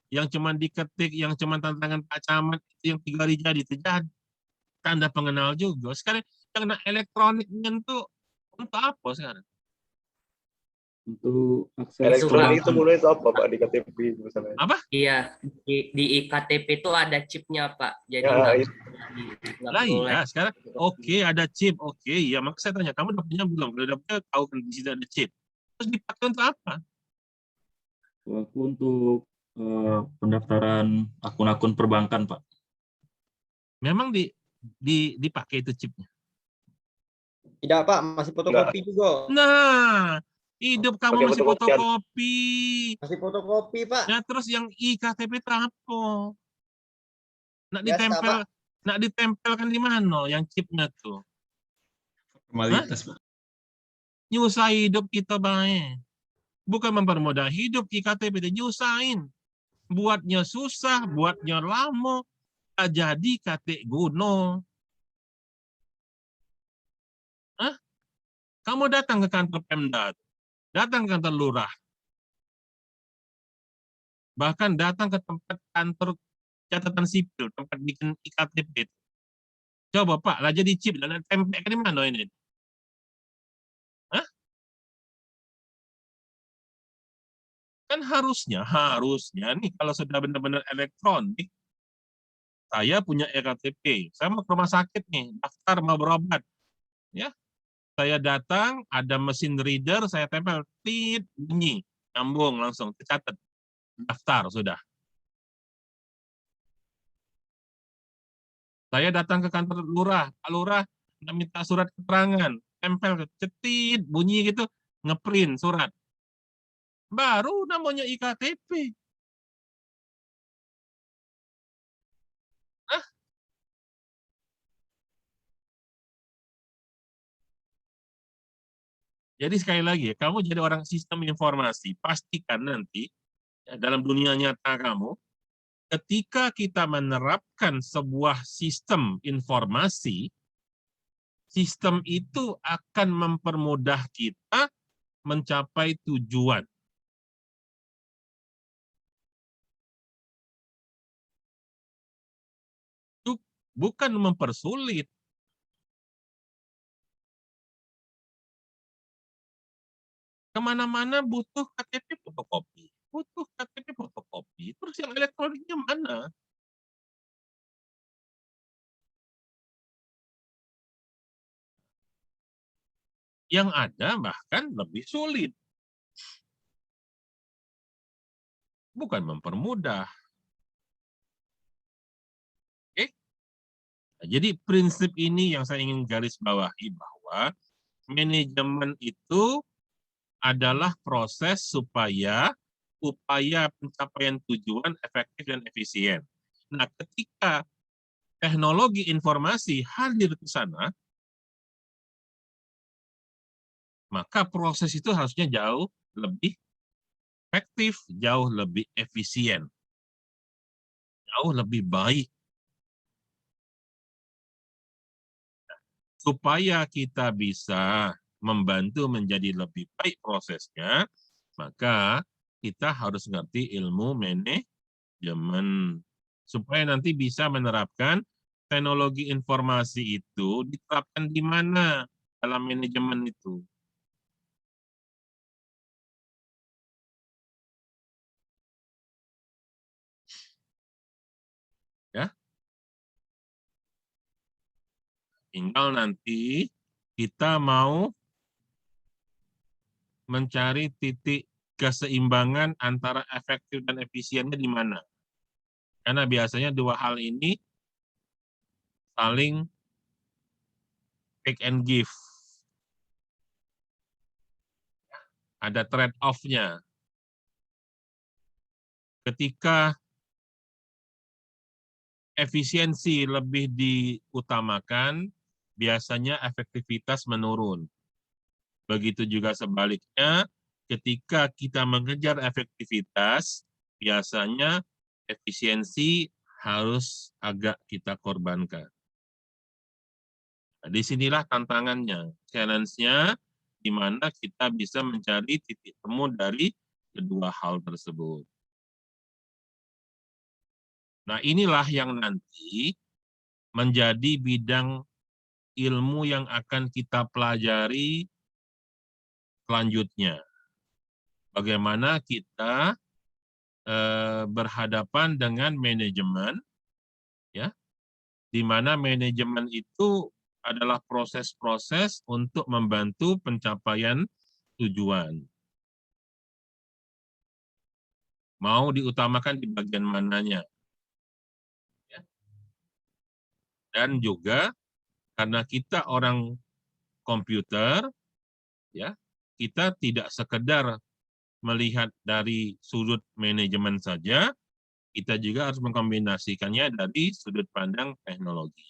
yang cuma diketik, yang cuma tantangan Pak Camat itu yang 3 hari jadi itu jadi tanda pengenal juga. Sekarang yang elektroniknya itu untuk apa sekarang? Untuk akses Elektronik itu perbankan. mulai itu apa Pak di KTP misalnya? Apa? Iya, di IKTP itu ada chipnya, Pak. Jadi Ya, nggak itu. nggak Lah boleh. iya, sekarang oke ada chip, oke ya maka saya tanya kamu udah punya belum? Kalau udah punya tahu kan di situ ada chip. Terus dipakai untuk apa? Aku untuk pendaftaran akun-akun perbankan, Pak. Memang dipakai itu chipnya. Tidak, Pak, masih fotokopi juga. Nah, hidup kamu Pakai masih fotokopian. fotokopi. Masih fotokopi, Pak. Ya terus yang IKTP itu apa? Nak Biasa, ditempel, Pak. nak ditempelkan di mana yang chipnya tuh? Formalitas, Pak. Nyusah hidup kita baik. Bukan mempermudah hidup IKTP itu nyusahin. Buatnya susah, buatnya lama, tak jadi katik guna. Hah? Kamu datang ke kantor Pemda, datang ke kantor lurah, bahkan datang ke tempat kantor catatan sipil, tempat bikin IKTP. Coba Pak, lah jadi chip dan tempel di mana ini? Hah? Kan harusnya nih kalau sudah benar-benar elektronik, saya punya EKTP, saya mau ke rumah sakit nih, daftar mau berobat, ya, saya datang, ada mesin reader, saya tempel, tit, bunyi, nyambung langsung, tercatat, daftar sudah. Saya datang ke kantor lurah, Pak Lurah minta surat keterangan, tempel, cetit, bunyi gitu, ngeprint surat. Baru namanya IKTP. Hah? Jadi sekali lagi, kamu jadi orang sistem informasi, pastikan nanti ya, dalam dunia nyata kamu, ketika kita menerapkan sebuah sistem informasi, sistem itu akan mempermudah kita mencapai tujuan. Itu bukan mempersulit. Kemana-mana butuh KTP fotokopi. Butuh KTP fotokopi. Terus yang elektroniknya mana? Yang ada bahkan lebih sulit. Bukan mempermudah. Oke? Nah, jadi prinsip ini yang saya ingin garis bawahi bahwa manajemen itu adalah proses supaya upaya pencapaian tujuan efektif dan efisien. Nah, ketika teknologi informasi hadir ke sana, maka proses itu harusnya jauh lebih efektif, jauh lebih efisien, jauh lebih baik. Supaya kita bisa membantu menjadi lebih baik prosesnya, maka kita harus ngerti ilmu manajemen. Supaya nanti bisa menerapkan teknologi informasi itu diterapkan di mana dalam manajemen itu. Ya. Tinggal nanti kita mau mencari titik keseimbangan antara efektif dan efisiennya di mana. Karena biasanya dua hal ini saling take and give. Ada trade-off-nya. Ketika efisiensi lebih diutamakan, biasanya efektivitas menurun. Begitu juga sebaliknya, ketika kita mengejar efektivitas, biasanya efisiensi harus agak kita korbankan. Nah, disinilah tantangannya, challenge-nya, di mana kita bisa mencari titik temu dari kedua hal tersebut. Nah, inilah yang nanti menjadi bidang ilmu yang akan kita pelajari selanjutnya. Bagaimana kita berhadapan dengan manajemen, ya, di mana manajemen itu adalah proses-proses untuk membantu pencapaian tujuan. Mau diutamakan di bagian mananya. Ya. Dan juga karena kita orang komputer, ya, kita tidak sekedar melihat dari sudut manajemen saja, kita juga harus mengkombinasikannya dari sudut pandang teknologi.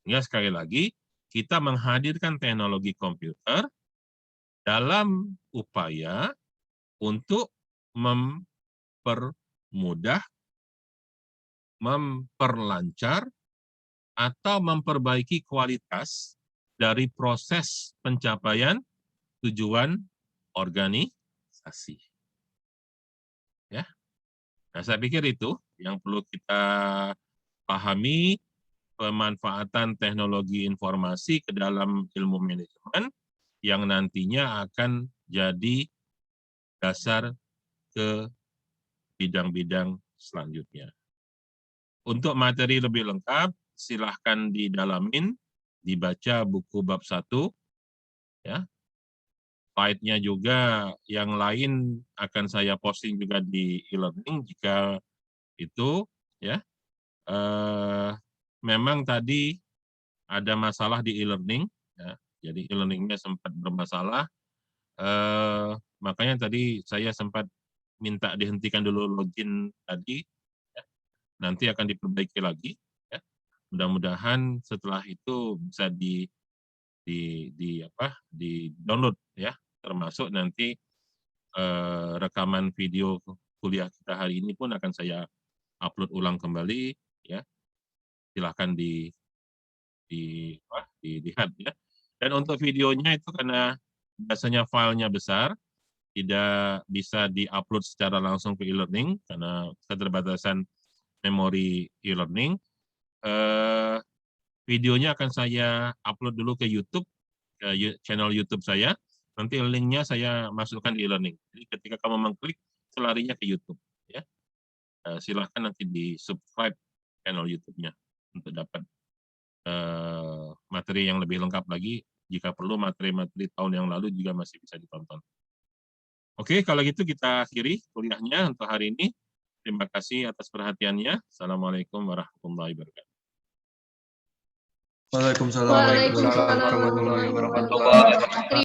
Ya, sekali lagi, kita menghadirkan teknologi komputer dalam upaya untuk mempermudah, memperlancar, atau memperbaiki kualitas dari proses pencapaian tujuan organisasi. Ya. Nah, saya pikir itu yang perlu kita pahami, pemanfaatan teknologi informasi ke dalam ilmu manajemen yang nantinya akan jadi dasar ke bidang-bidang selanjutnya. Untuk materi lebih lengkap, silahkan didalamin, dibaca buku bab 1, ya. Slide-nya juga yang lain akan saya posting juga di e-learning jika itu, ya. Memang tadi ada masalah di e-learning, ya. Jadi e-learningnya sempat bermasalah, makanya tadi saya sempat minta dihentikan dulu login tadi, ya. Nanti akan diperbaiki lagi, ya. Mudah-mudahan setelah itu bisa di download, ya, termasuk nanti rekaman video kuliah kita hari ini pun akan saya upload ulang kembali, ya. Silahkan dilihat, ya. Dan untuk videonya itu karena biasanya filenya besar, tidak bisa diupload secara langsung ke e-learning karena keterbatasan memori e-learning. Videonya akan saya upload dulu ke YouTube, ke channel YouTube saya. Nanti linknya saya masukkan di e-learning. Jadi ketika kamu mengklik, larinya ke YouTube, ya. Silahkan nanti di-subscribe channel YouTube-nya untuk dapat materi yang lebih lengkap lagi. Jika perlu materi-materi tahun yang lalu juga masih bisa ditonton. Oke, kalau gitu kita akhiri kuliahnya untuk hari ini. Terima kasih atas perhatiannya. Assalamualaikum warahmatullahi wabarakatuh. Waalaikumsalam Waalaikumsalam warahmatullahi wabarakatuh. warahmatullahi wabarakatuh.